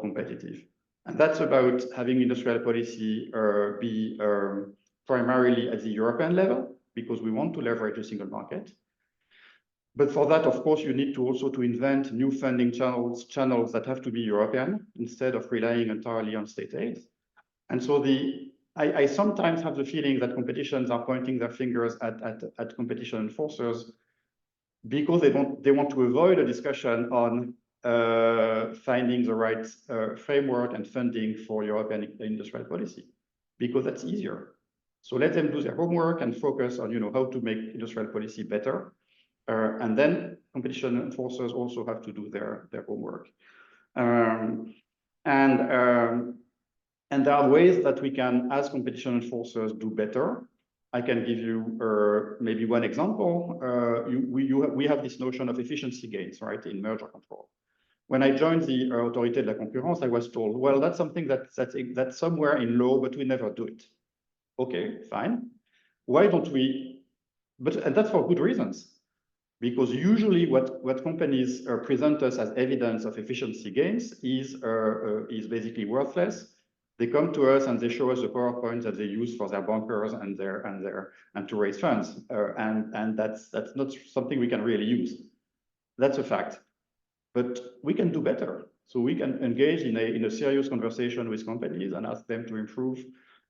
competitive. And that's about having industrial policy be primarily at the European level, because we want to leverage a single market. But for that, of course, you need to also invent new funding channels that have to be European instead of relying entirely on state aid. And so I sometimes have the feeling that competitions are pointing their fingers at competition enforcers because they want to avoid a discussion on finding the right framework and funding for European industrial policy, because that's easier. So let them do their homework and focus on how to make industrial policy better. And then competition enforcers also have to do their homework. And there are ways that we can, as competition enforcers, do better. I can give you maybe one example. We have this notion of efficiency gains, right, in merger control. When I joined the Autorité de la Concurrence, I was told, well, that's something that's somewhere in law, but we never do it. Okay, fine. Why don't we? And that's for good reasons, because usually what companies present us as evidence of efficiency gains is basically worthless. They come to us and they show us the PowerPoint that they use for their bunkers and to raise funds, and that's not something we can really use. That's a fact. But we can do better. So we can engage in a serious conversation with companies and ask them to improve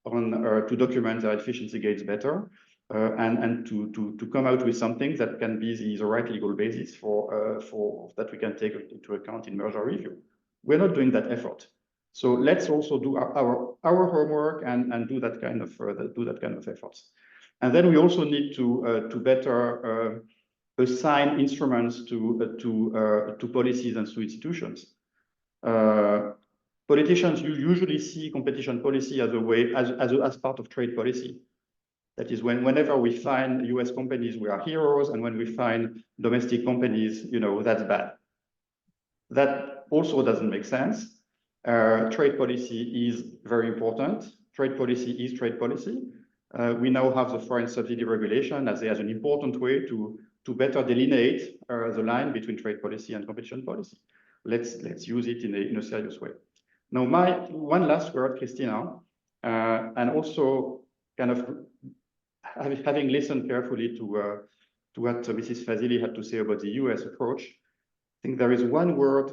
on to document their efficiency gains better, and to come out with something that can be the right legal basis for that we can take into account in merger review. We're not doing that effort. So let's also do our homework and do that kind of efforts. And then we also need to better assign instruments to policies and to institutions. Politicians usually see competition policy as a way, as part of trade policy. That is, whenever we find US companies, we are heroes, and when we find domestic companies, that's bad. That also doesn't make sense. Trade policy is very important. Trade policy is trade policy. We now have the foreign subsidy regulation as an important way to better delineate the line between trade policy and competition policy. Let's use it in a serious way. Now, one last word, Cristina, and also kind of having listened carefully to what Mrs. Fazili had to say about the US approach. I think there is one word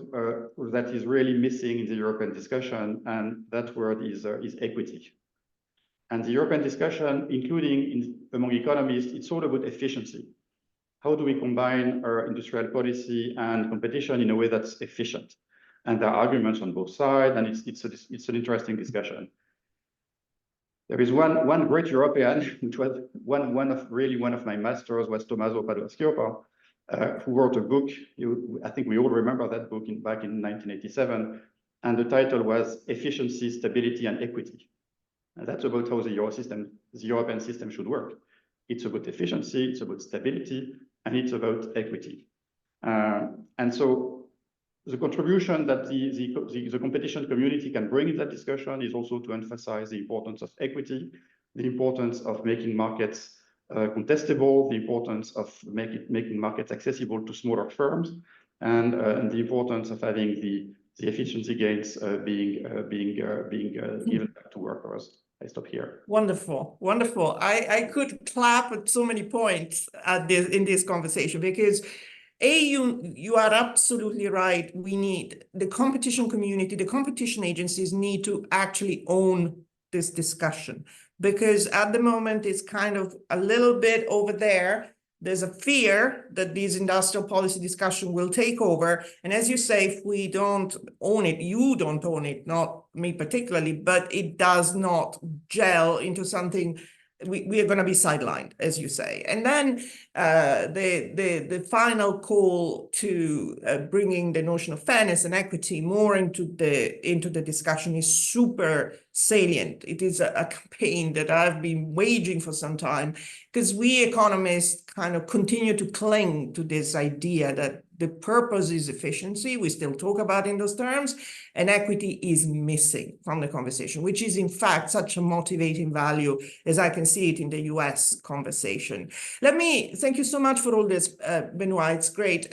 that is really missing in the European discussion, and that word is equity. And the European discussion, including among economists, it's all about efficiency. How do we combine our industrial policy and competition in a way that's efficient? And there are arguments on both sides, and it's an interesting discussion. There is one great European, which was one of my masters, was Tommaso who wrote a book. I think we all remember that book back in 1987, and the title was Efficiency, Stability, and Equity. And that's about how the European system should work. It's about efficiency, it's about stability, and it's about equity. And so the contribution that the competition community can bring in that discussion is also to emphasize the importance of equity, the importance of making markets contestable, the importance of making markets accessible to smaller firms, and the importance of having the efficiency gains being given back to workers. I stop here. Wonderful, wonderful. I could clap at so many points in this conversation, because you are absolutely right. We need the competition community, the competition agencies need to actually own this discussion, because at the moment it's kind of a little bit over there. There's a fear that this industrial policy discussion will take over. And as you say, if we don't own it, you don't own it, not me particularly, but it does not gel into something, we are going to be sidelined, as you say. And then the final call to bringing the notion of fairness and equity more into the discussion is super salient. It is a campaign that I've been waging for some time, because we economists kind of continue to cling to this idea that the purpose is efficiency. We still talk about in those terms, and equity is missing from the conversation, which is in fact such a motivating value as I can see it in the US conversation. Let me thank you so much for all this, Benoît. It's great.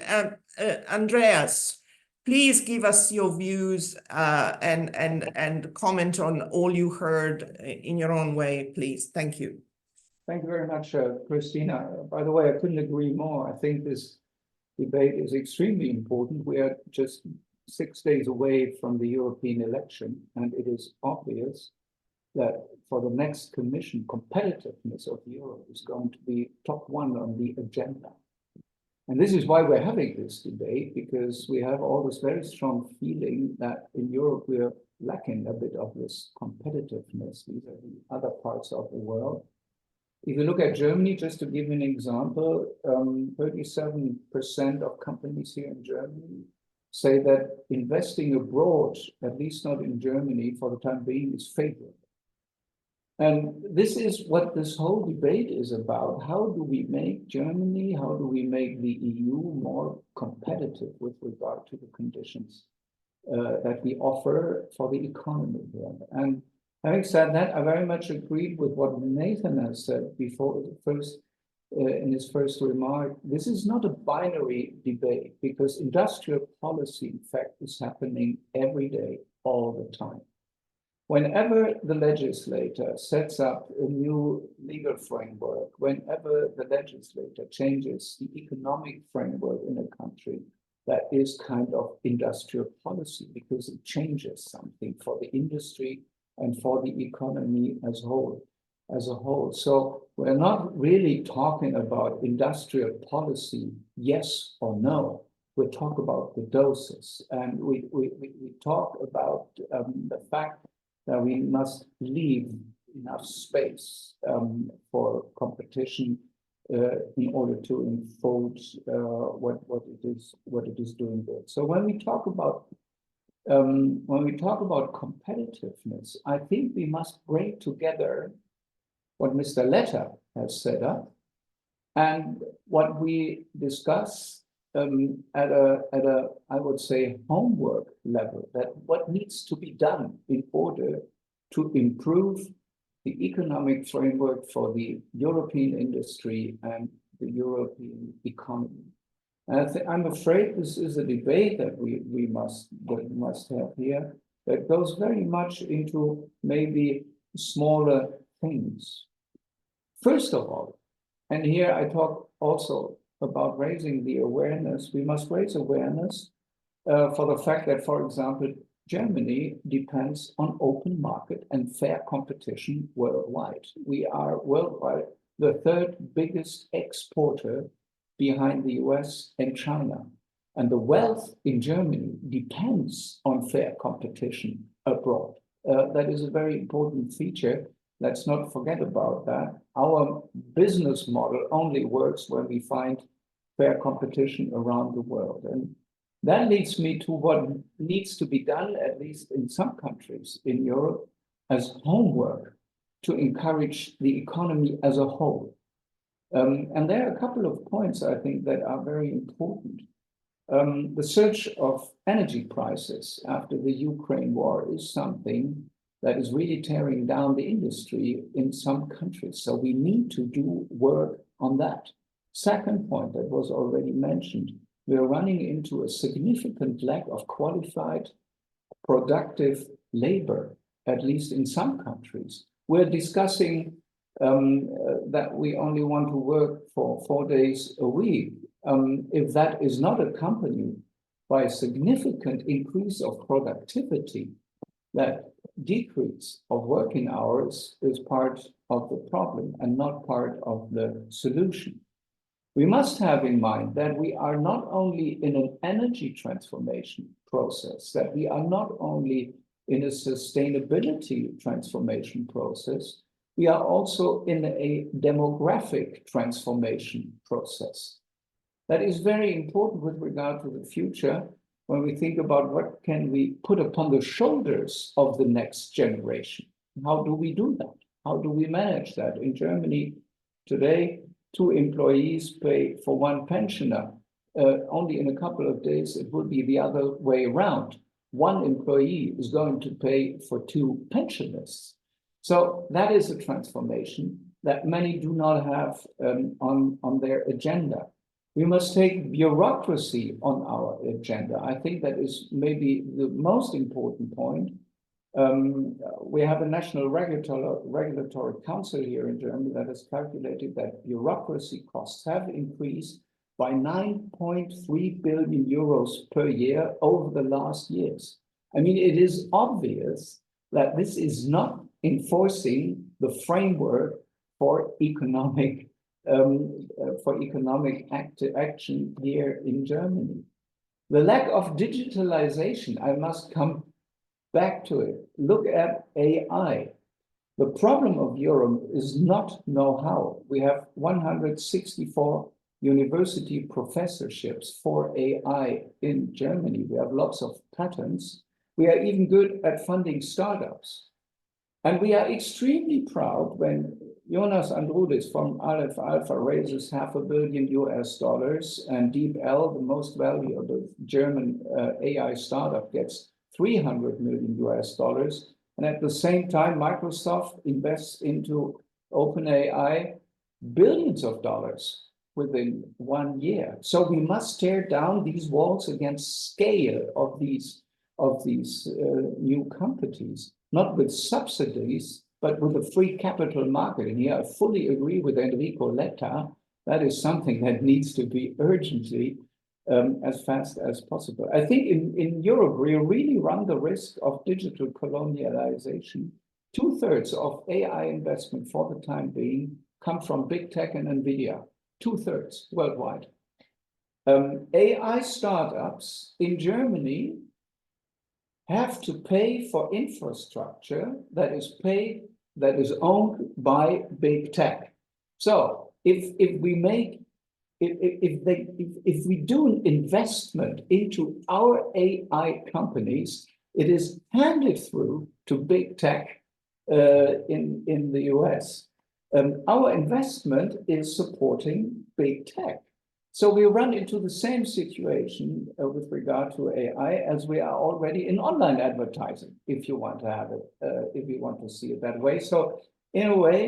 Andreas, please give us your views and comment on all you heard in your own way, please. Thank you. Thank you very much, Cristina. By the way, I couldn't agree more. I think this debate is extremely important. We are just 6 days away from the European election, and it is obvious that for the next commission, competitiveness of Europe is going to be top one on the agenda. And this is why we're having this debate, because we have all this very strong feeling that in Europe we're lacking a bit of this competitiveness. These are the other parts of the world. If you look at Germany, just to give you an example, 37% of companies here in Germany say that investing abroad, at least not in Germany for the time being, is favorable. And this is what this whole debate is about. How do we make Germany, how do we make the EU more competitive with regard to the conditions that we offer for the economy here? And having said that, I very much agreed with what Nathan has said before in his first remark. This is not a binary debate, because industrial policy, in fact, is happening every day, all the time. Whenever the legislator sets up a new legal framework, whenever the legislator changes the economic framework in a country, that is kind of industrial policy, because it changes something for the industry and for the economy as a whole. So we're not really talking about industrial policy, yes or no. We talk about the doses, and we talk about the fact that we must leave enough space for competition in order to unfold what it is doing good. So when we talk about competitiveness, I think we must bring together what Mr. Letta has set up and what we discuss at a, I would say, homework level, that what needs to be done in order to improve the economic framework for the European industry and the European economy. And I'm afraid this is a debate that we must have here that goes very much into maybe smaller things. First of all, and here I talk also about raising the awareness, we must raise awareness for the fact that, for example, Germany depends on open market and fair competition worldwide. We are worldwide the third biggest exporter behind the US and China. And the wealth in Germany depends on fair competition abroad. That is a very important feature. Let's not forget about that. Our business model only works when we find fair competition around the world. And that leads me to what needs to be done, at least in some countries in Europe, as homework to encourage the economy as a whole. And there are a couple of points, I think, that are very important. The surge of energy prices after the Ukraine war is something that is really tearing down the industry in some countries. So we need to do work on that. Second point that was already mentioned, we're running into a significant lack of qualified, productive labor, at least in some countries. We're discussing that we only want to work for 4 days a week. If that is not accompanied by a significant increase of productivity, that decrease of working hours is part of the problem and not part of the solution. We must have in mind that we are not only in an energy transformation process, that we are not only in a sustainability transformation process, we are also in a demographic transformation process. That is very important with regard to the future when we think about what can we put upon the shoulders of the next generation. How do we do that? How do we manage that? In Germany today, 2 employees pay for 1 pensioner. Only in a couple of days, it will be the other way around. 1 employee is going to pay for 2 pensioners. So that is a transformation that many do not have on their agenda. We must take bureaucracy on our agenda. I think that is maybe the most important point. We have a national regulatory council here in Germany that has calculated that bureaucracy costs have increased by 9.3 billion euros per year over the last years. I mean, it is obvious that this is not enforcing the framework for economic action here in Germany. The lack of digitalization, I must come back to it. Look at AI. The problem of Europe is not know-how. We have 164 university professorships for AI in Germany. We have lots of patents. We are even good at funding startups. And we are extremely proud when Jonas Andrudis from Aleph Alpha raises $500 million and DeepL, the most valuable German AI startup, gets $300 million. And at the same time, Microsoft invests into OpenAI billions of dollars within 1 year. So we must tear down these walls against scale of these new companies, not with subsidies, but with a free capital market. And here I fully agree with Enrico Letta. That is something that needs to be urgently as fast as possible. I think in Europe, we really run the risk of digital colonialization. 2/3 of AI investment for the time being come from big tech and NVIDIA, 2/3 worldwide. AI startups in Germany have to pay for infrastructure that is owned by big tech. So if we do an investment into our AI companies, it is handed through to big tech in the US. Our investment is supporting big tech. So we run into the same situation with regard to AI as we are already in online advertising, if you want to have it, if you want to see it that way. So in a way,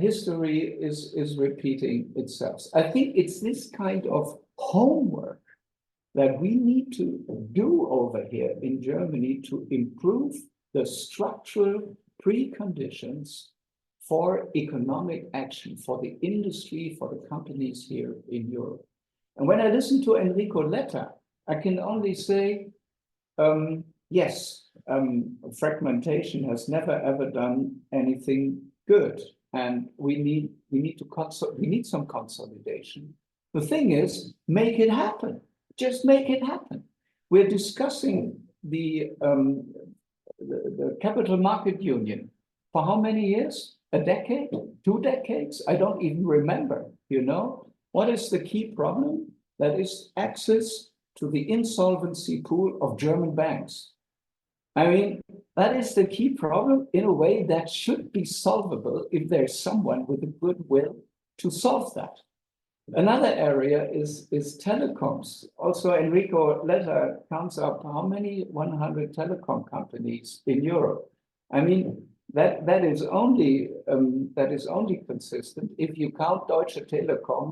history is repeating itself. I think it's this kind of homework that we need to do over here in Germany to improve the structural preconditions for economic action, for the industry, for the companies here in Europe. And when I listen to Enrico Letta, I can only say, yes, fragmentation has never ever done anything good, and we need some consolidation. The thing is, make it happen. Just make it happen. We're discussing the Capital Market Union for how many years? A decade? 2 decades? I don't even remember, you know? What is the key problem? That is access to the insolvency pool of German banks. I mean, that is the key problem in a way that should be solvable if there's someone with a goodwill to solve that. Another area is telecoms. Also, Enrico Letta counts up how many 100 telecom companies in Europe. I mean, that is only consistent if you count Deutsche Telekom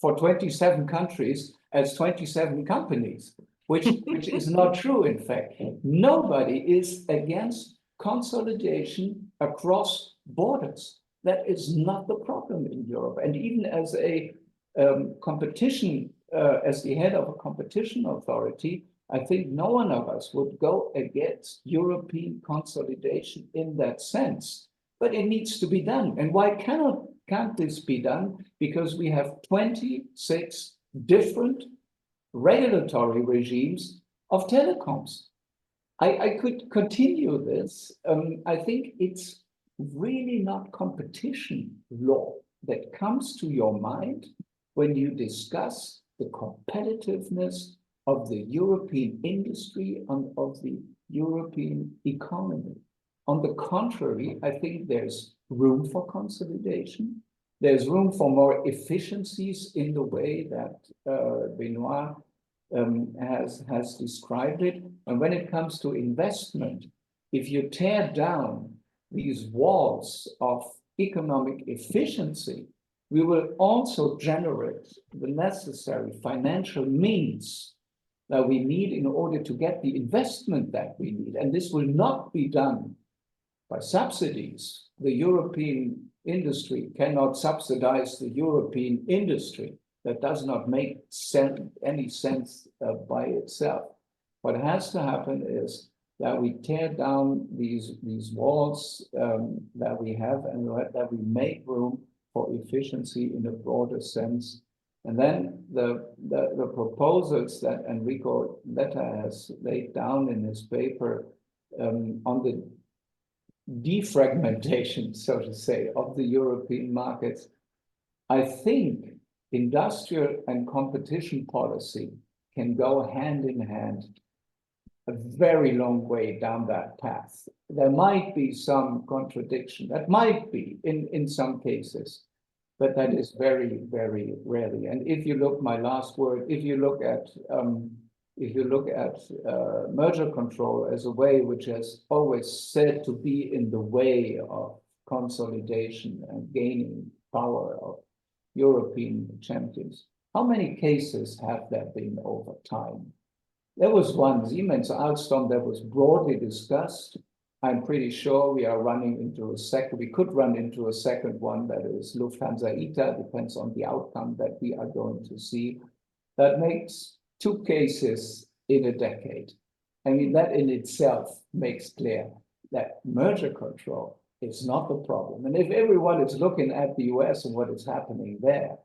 for 27 countries as 27 companies, which is not true, in fact. Nobody is against consolidation across borders. That is not the problem in Europe. And even as a competition, as the head of a competition authority, I think no one of us would go against European consolidation in that sense, but it needs to be done. And why can't this be done? Because we have 26 different regulatory regimes of telecoms. I could continue this. I think it's really not competition law that comes to your mind when you discuss the competitiveness of the European industry and of the European economy. On the contrary, I think there's room for consolidation. There's room for more efficiencies in the way that Benoît has described it. And when it comes to investment, if you tear down these walls of economic efficiency, we will also generate the necessary financial means that we need in order to get the investment that we need. And this will not be done by subsidies. The European industry cannot subsidize the European industry. That does not make any sense by itself. What has to happen is that we tear down these walls that we have and that we make room for efficiency in a broader sense. And then the proposals that Enrico Letta has laid down in his paper on the defragmentation, so to say, of the European markets, I think industrial and competition policy can go hand in hand a very long way down that path. There might be some contradiction. That might be in some cases, but that is very, very rarely. And if you look, my last word, if you look at merger control as a way which has always said to be in the way of consolidation and gaining power of European champions, how many cases have there been over time? There was one, Siemens Alstom, that was broadly discussed. I'm pretty sure we are running into a second, we could run into a second one, that is Lufthansa ITA, depends on the outcome that we are going to see. That makes 2 cases in a decade. I mean, that in itself makes clear that merger control is not the problem. And if everyone is looking at the US and what is happening there,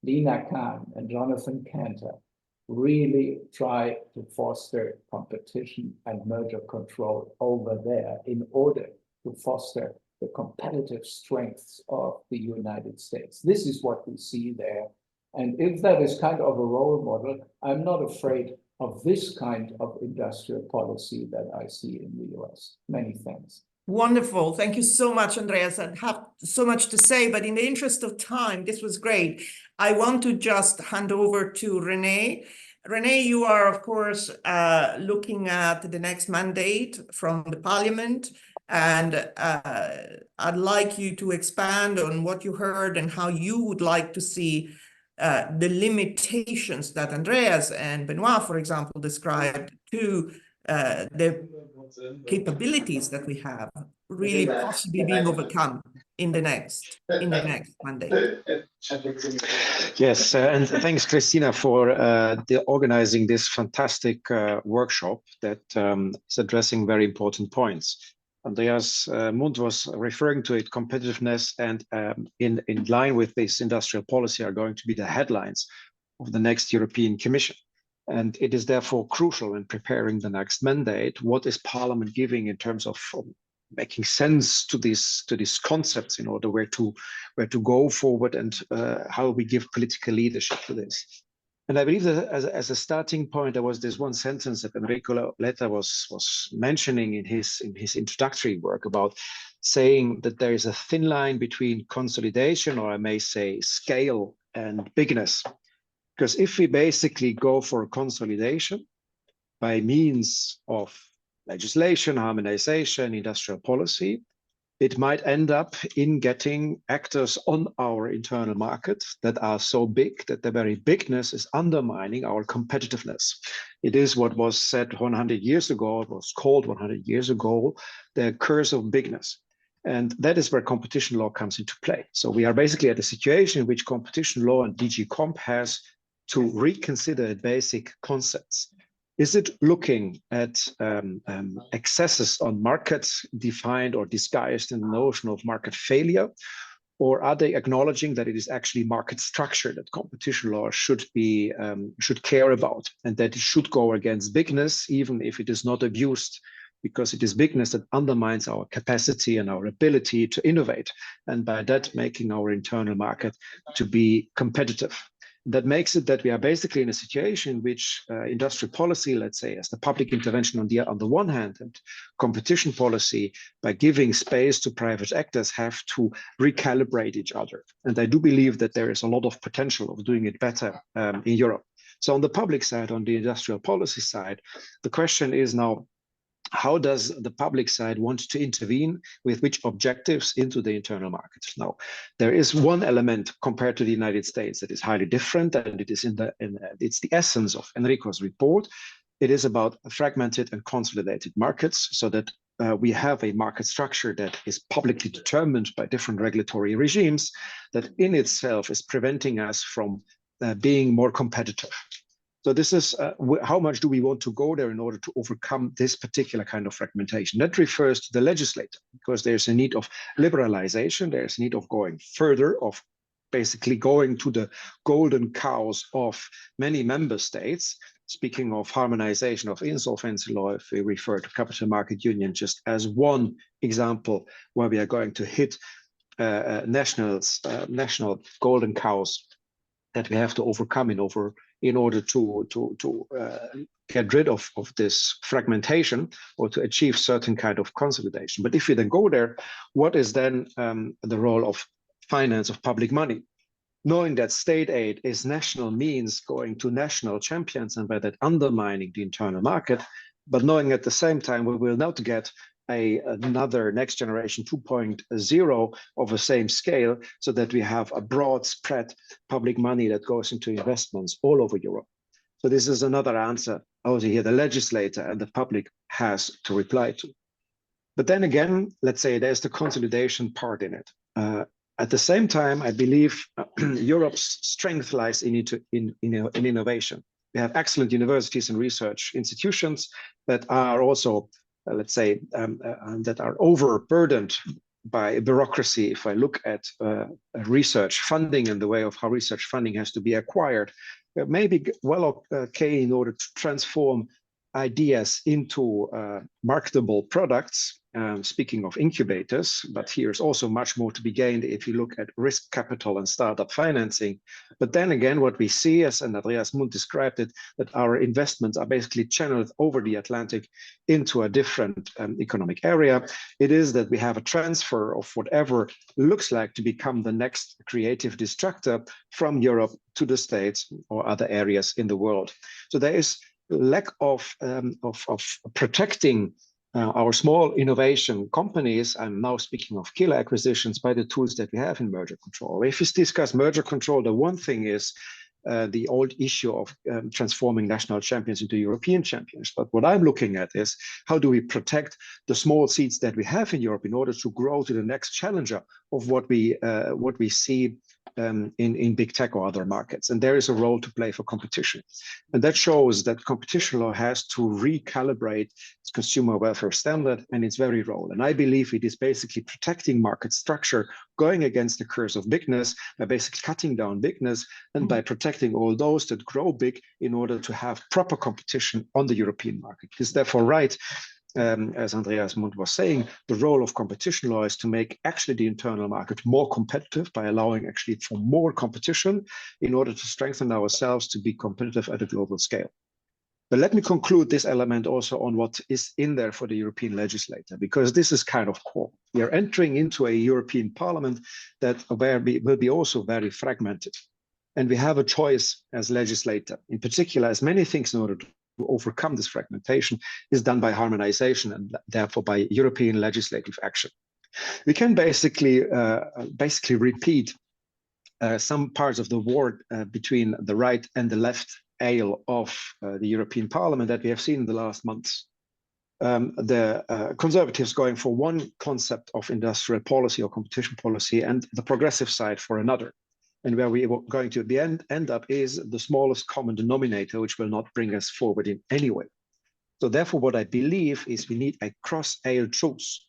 Lina Khan and Jonathan Cantor really try to foster competition and merger control over there in order to foster the competitive strengths of the United States. This is what we see there. And if that is kind of a role model, I'm not afraid of this kind of industrial policy that I see in the US. Many thanks. Wonderful. Thank you so much, Andreas. I have so much to say, but in the interest of time, this was great. I want to just hand over to René. René, you are, of course, looking at the next mandate from the Parliament, and I'd like you to expand on what you heard and how you would like to see the limitations that Andreas and Benoît, for example, described to the capabilities that we have really possibly being overcome in the next mandate. Yes, and thanks, Cristina, for organizing this fantastic workshop that is addressing very important points. Andreas Mundt was referring to it, competitiveness, and in line with this industrial policy are going to be the headlines of the next European Commission. And it is therefore crucial in preparing the next mandate. What is Parliament giving in terms of making sense to these concepts in order where to go forward, and how we give political leadership to this? And I believe that as a starting point, there was this one sentence that Enrico Letta was mentioning in his introductory work about saying that there is a thin line between consolidation, or I may say scale, and bigness. Because if we basically go for a consolidation by means of legislation, harmonization, industrial policy, it might end up in getting actors on our internal market that are so big that the very bigness is undermining our competitiveness. It is what was said 100 years ago, it was called 100 years ago, the curse of bigness. And that is where competition law comes into play. So we are basically at a situation in which competition law and DG Comp has to reconsider basic concepts. Is it looking at excesses on markets defined or disguised in the notion of market failure? Or are they acknowledging that it is actually market structure that competition law should care about, and that it should go against bigness, even if it is not abused, because it is bigness that undermines our capacity and our ability to innovate, and by that making our internal market to be competitive. That makes it that we are basically in a situation in which industrial policy, let's say, as the public intervention on the one hand, and competition policy, by giving space to private actors, have to recalibrate each other. And I do believe that there is a lot of potential of doing it better in Europe. So on the public side, on the industrial policy side, the question is now, how does the public side want to intervene with which objectives into the internal market? Now, there is one element compared to the United States that is highly different, and it is it's the essence of Enrico's report. It is about fragmented and consolidated markets, so that we have a market structure that is publicly determined by different regulatory regimes that in itself is preventing us from being more competitive. So this is how much do we want to go there in order to overcome this particular kind of fragmentation? That refers to the legislator, because there's a need of liberalization, there's a need of going further, of basically going to the golden cows of many member states. Speaking of harmonization of insolvency law, if we refer to capital market union just as one example where we are going to hit national golden cows that we have to overcome in in order to get rid of this fragmentation or to achieve certain kind of consolidation. But if we then go there, what is then the role of finance, of public money? Knowing that state aid is national means going to national champions and by that undermining the internal market, but knowing at the same time we will not get another next generation 2.0 of the same scale, so that we have a broad spread public money that goes into investments all over Europe. So this is another answer out here the legislator and the public has to reply to. But then again, let's say there's the consolidation part in it. At the same time, I believe Europe's strength lies in innovation. We have excellent universities and research institutions that are also, let's say, that are overburdened by bureaucracy. If I look at research funding and the way of how research funding has to be acquired, maybe well okay in order to transform ideas into marketable products. Speaking of incubators, but here's also much more to be gained if you look at risk capital and startup financing. But then again, what we see, as Andreas Mundt described it, that our investments are basically channeled over the Atlantic into a different economic area. It is that we have a transfer of whatever looks like to become the next creative disruptor from Europe to the States or other areas in the world. So there is lack of protecting our small innovation companies. I'm now speaking of killer acquisitions by the tools that we have in merger control. If we discuss merger control, the one thing is the old issue of transforming national champions into European champions. But what I'm looking at is how do we protect the small seeds that we have in Europe in order to grow to the next challenger of what we see in big tech or other markets. And there is a role to play for competition. And that shows that competition law has to recalibrate its consumer welfare standard and its very role. And I believe it is basically protecting market structure, going against the curse of bigness by basically cutting down bigness and by protecting all those that grow big in order to have proper competition on the European market. It is therefore right, as Andreas Mundt was saying, the role of competition law is to make actually the internal market more competitive by allowing actually for more competition in order to strengthen ourselves to be competitive at a global scale. But let me conclude this element also on what is in there for the European legislator, because this is kind of core. We are entering into a European Parliament that will be also very fragmented. And we have a choice as legislator, in particular, as many things in order to overcome this fragmentation is done by harmonization and therefore by European legislative action. We can basically repeat some parts of the war between the right and the left aisle of the European Parliament that we have seen in the last months. The conservatives going for one concept of industrial policy or competition policy and the progressive side for another. And where we are going to end up is the smallest common denominator, which will not bring us forward in any way. So therefore, what I believe is we need a cross-aisle truce,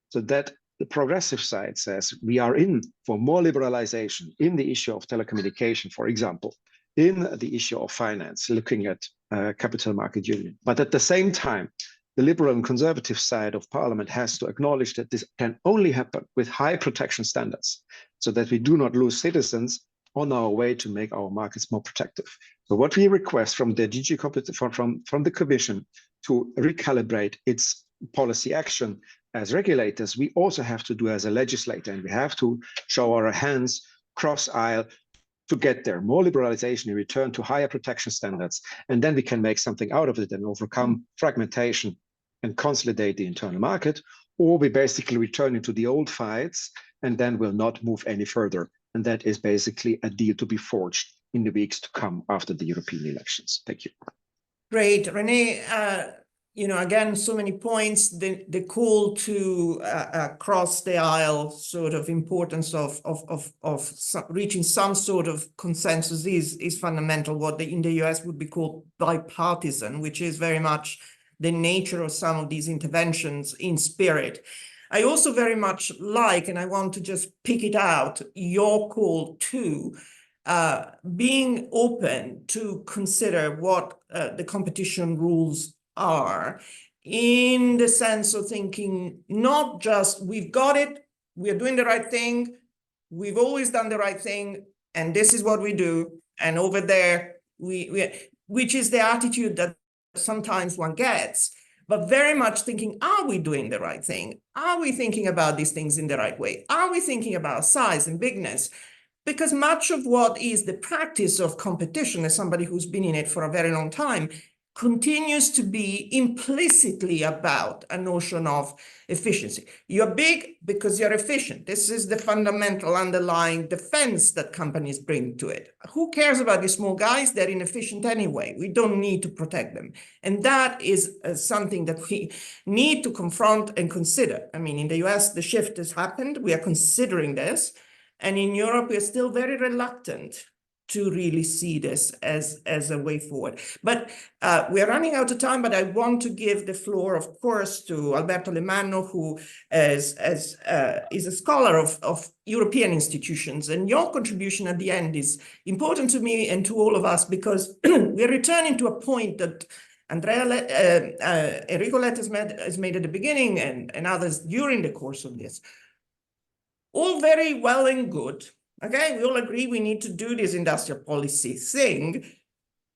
so that the progressive side says we are in for more liberalization in the issue of telecommunication, for example, in the issue of finance, looking at capital market union. But at the same time, the liberal and conservative side of parliament has to acknowledge that this can only happen with high protection standards, so that we do not lose citizens on our way to make our markets more protective. So what we request from the DG from the Commission to recalibrate its policy action as regulators, we also have to do as a legislator, and we have to show our hands cross-aisle to get there. More liberalization in return to higher protection standards, and then we can make something out of it and overcome fragmentation and consolidate the internal market, or we basically return into the old fights and then will not move any further. And that is basically a deal to be forged in the weeks to come after the European elections. Thank you. Great. René, again, so many points. The call to cross the aisle sort of importance of reaching some sort of consensus is fundamental. What in the US would be called bipartisan, which is very much the nature of some of these interventions in spirit. I also very much like, and I want to just pick it out, your call to being open to consider what the competition rules are, in the sense of thinking not just we've got it, we're doing the right thing, we've always done the right thing, and this is what we do, and over there which is the attitude that sometimes one gets, but very much thinking, are we doing the right thing? Are we thinking about these things in the right way? Are we thinking about size and bigness? Because much of what is the practice of competition, as somebody who's been in it for a very long time, continues to be implicitly about a notion of efficiency. You're big because you're efficient. This is the fundamental underlying defense that companies bring to it. Who cares about the small guys? They're inefficient anyway. We don't need to protect them. And that is something that we need to confront and consider. I mean, in the US, the shift has happened. We are considering this. And in Europe, we're still very reluctant to really see this as a way forward. But we're running out of time, but I want to give the floor, of course, to Alberto Alemanno, who is a scholar of European institutions. And your contribution at the end is important to me and to all of us, because we're returning to a point that Enrico Letta has made at the beginning and others during the course of this. All very well and good. Okay, we all agree we need to do this industrial policy thing,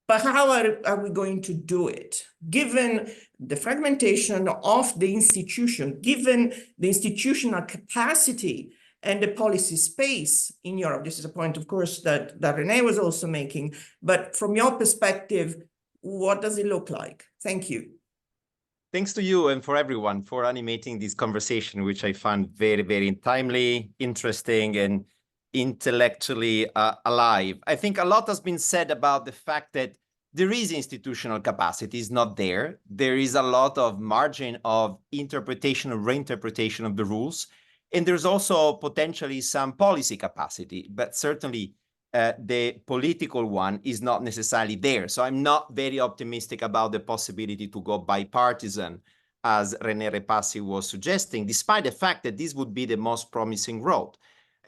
but how are we going to do it? Given the fragmentation of the institution, given the institutional capacity and the policy space in Europe, this is a point, of course, that René was also making, but from your perspective, what does it look like? Thank you. Thanks to you and for everyone for animating this conversation, which I found very, very timely, interesting, and intellectually alive. I think a lot has been said about the fact that there is institutional capacity, is not there. There is a lot of margin of interpretation or reinterpretation of the rules. And there's also potentially some policy capacity, but certainly the political one is not necessarily there. So I'm not very optimistic about the possibility to go bipartisan, as René Repasi was suggesting, despite the fact that this would be the most promising road.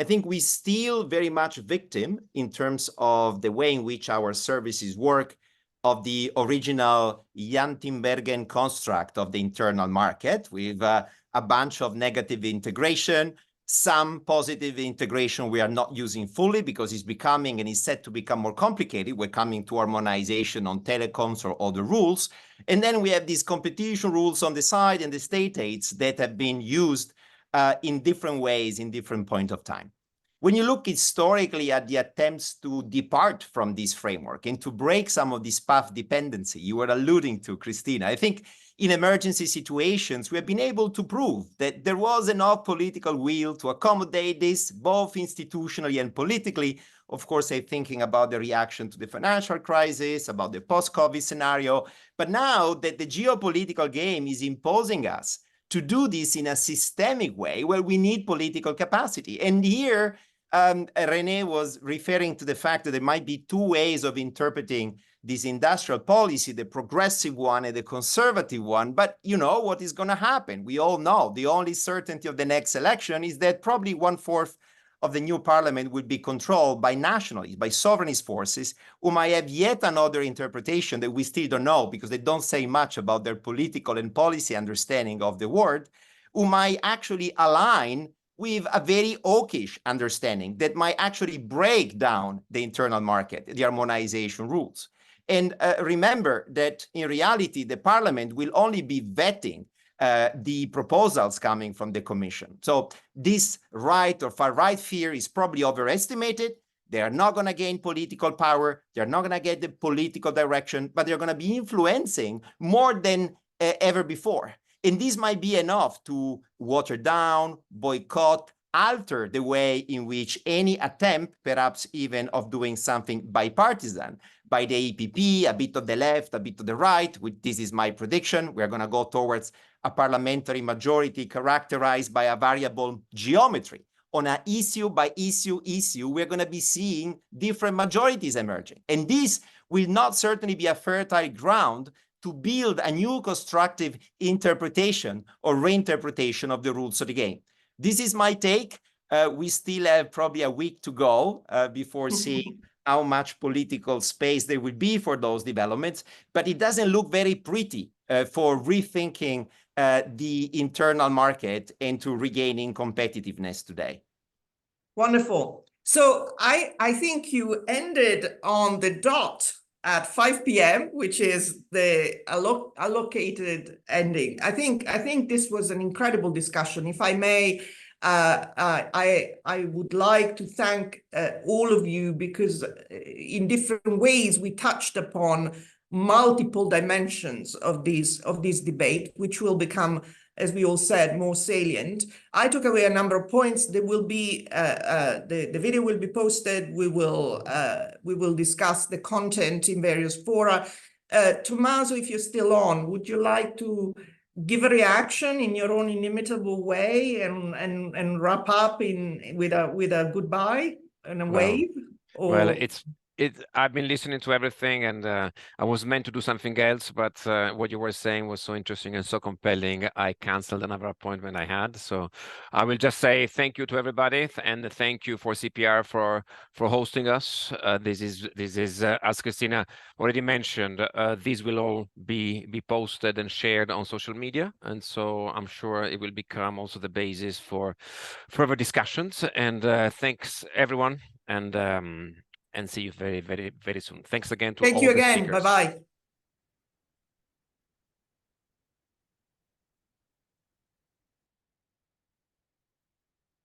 I think we're still very much victim in terms of the way in which our services work of the original Jan Tinbergen construct of the internal market with a bunch of negative integration, some positive integration we are not using fully because it's becoming and is set to become more complicated. We're coming to harmonization on telecoms or other rules. And then we have these competition rules on the side and the state aids that have been used in different ways in different point of time. When you look historically at the attempts to depart from this framework and to break some of this path dependency you were alluding to, Cristina, I think in emergency situations, we have been able to prove that there was enough political will to accommodate this, both institutionally and politically. Of course, I'm thinking about the reaction to the financial crisis, about the post-COVID scenario. But now that the geopolitical game is imposing us to do this in a systemic way where we need political capacity. And here, René was referring to the fact that there might be two ways of interpreting this industrial policy, the progressive one and the conservative one. But you know what is going to happen. We all know the only certainty of the next election is that probably 1/4 of the new parliament will be controlled by nationalists, by sovereignist forces, who might have yet another interpretation that we still don't know because they don't say much about their political and policy understanding of the world, who might actually align with a very hawkish understanding that might actually break down the internal market, the harmonization rules. And remember that in reality, the parliament will only be vetting the proposals coming from the commission. So this right or far-right fear is probably overestimated. They are not going to gain political power. They're not going to get the political direction, but they're going to be influencing more than ever before. And this might be enough to water down, boycott, alter the way in which any attempt, perhaps even of doing something bipartisan by the EPP, a bit of the left, a bit of the right, this is my prediction. We're going to go towards a parliamentary majority characterized by a variable geometry. On an issue by issue, we're going to be seeing different majorities emerging. And this will not certainly be a fertile ground to build a new constructive interpretation or reinterpretation of the rules of the game. This is my take. We still have probably a week to go before seeing how much political space there will be for those developments, but it doesn't look very pretty for rethinking the internal market and to regaining competitiveness today. Wonderful. So I think you ended on the dot at 5 p.m., which is the allocated ending. I think this was an incredible discussion. If I may, I would like to thank all of you, because in different ways we touched upon multiple dimensions of this debate, which will become, as we all said, more salient. I took away a number of points. There will be the video will be posted. We will discuss the content in various fora. Tommaso, if you're still on, would you like to give a reaction in your own inimitable way and wrap up with a goodbye and a wave? Or... Well, I've been listening to everything, and I was meant to do something else, but what you were saying was so interesting and so compelling, I canceled another appointment I had. So I will just say thank you to everybody, and thank you for CEPR for hosting us. This is as Cristina already mentioned, these will all be posted and shared on social media, and so I'm sure it will become also the basis for further discussions. And thanks everyone, and see you very, very, very soon. Thanks again to all the speakers. Thank you again. Bye-bye.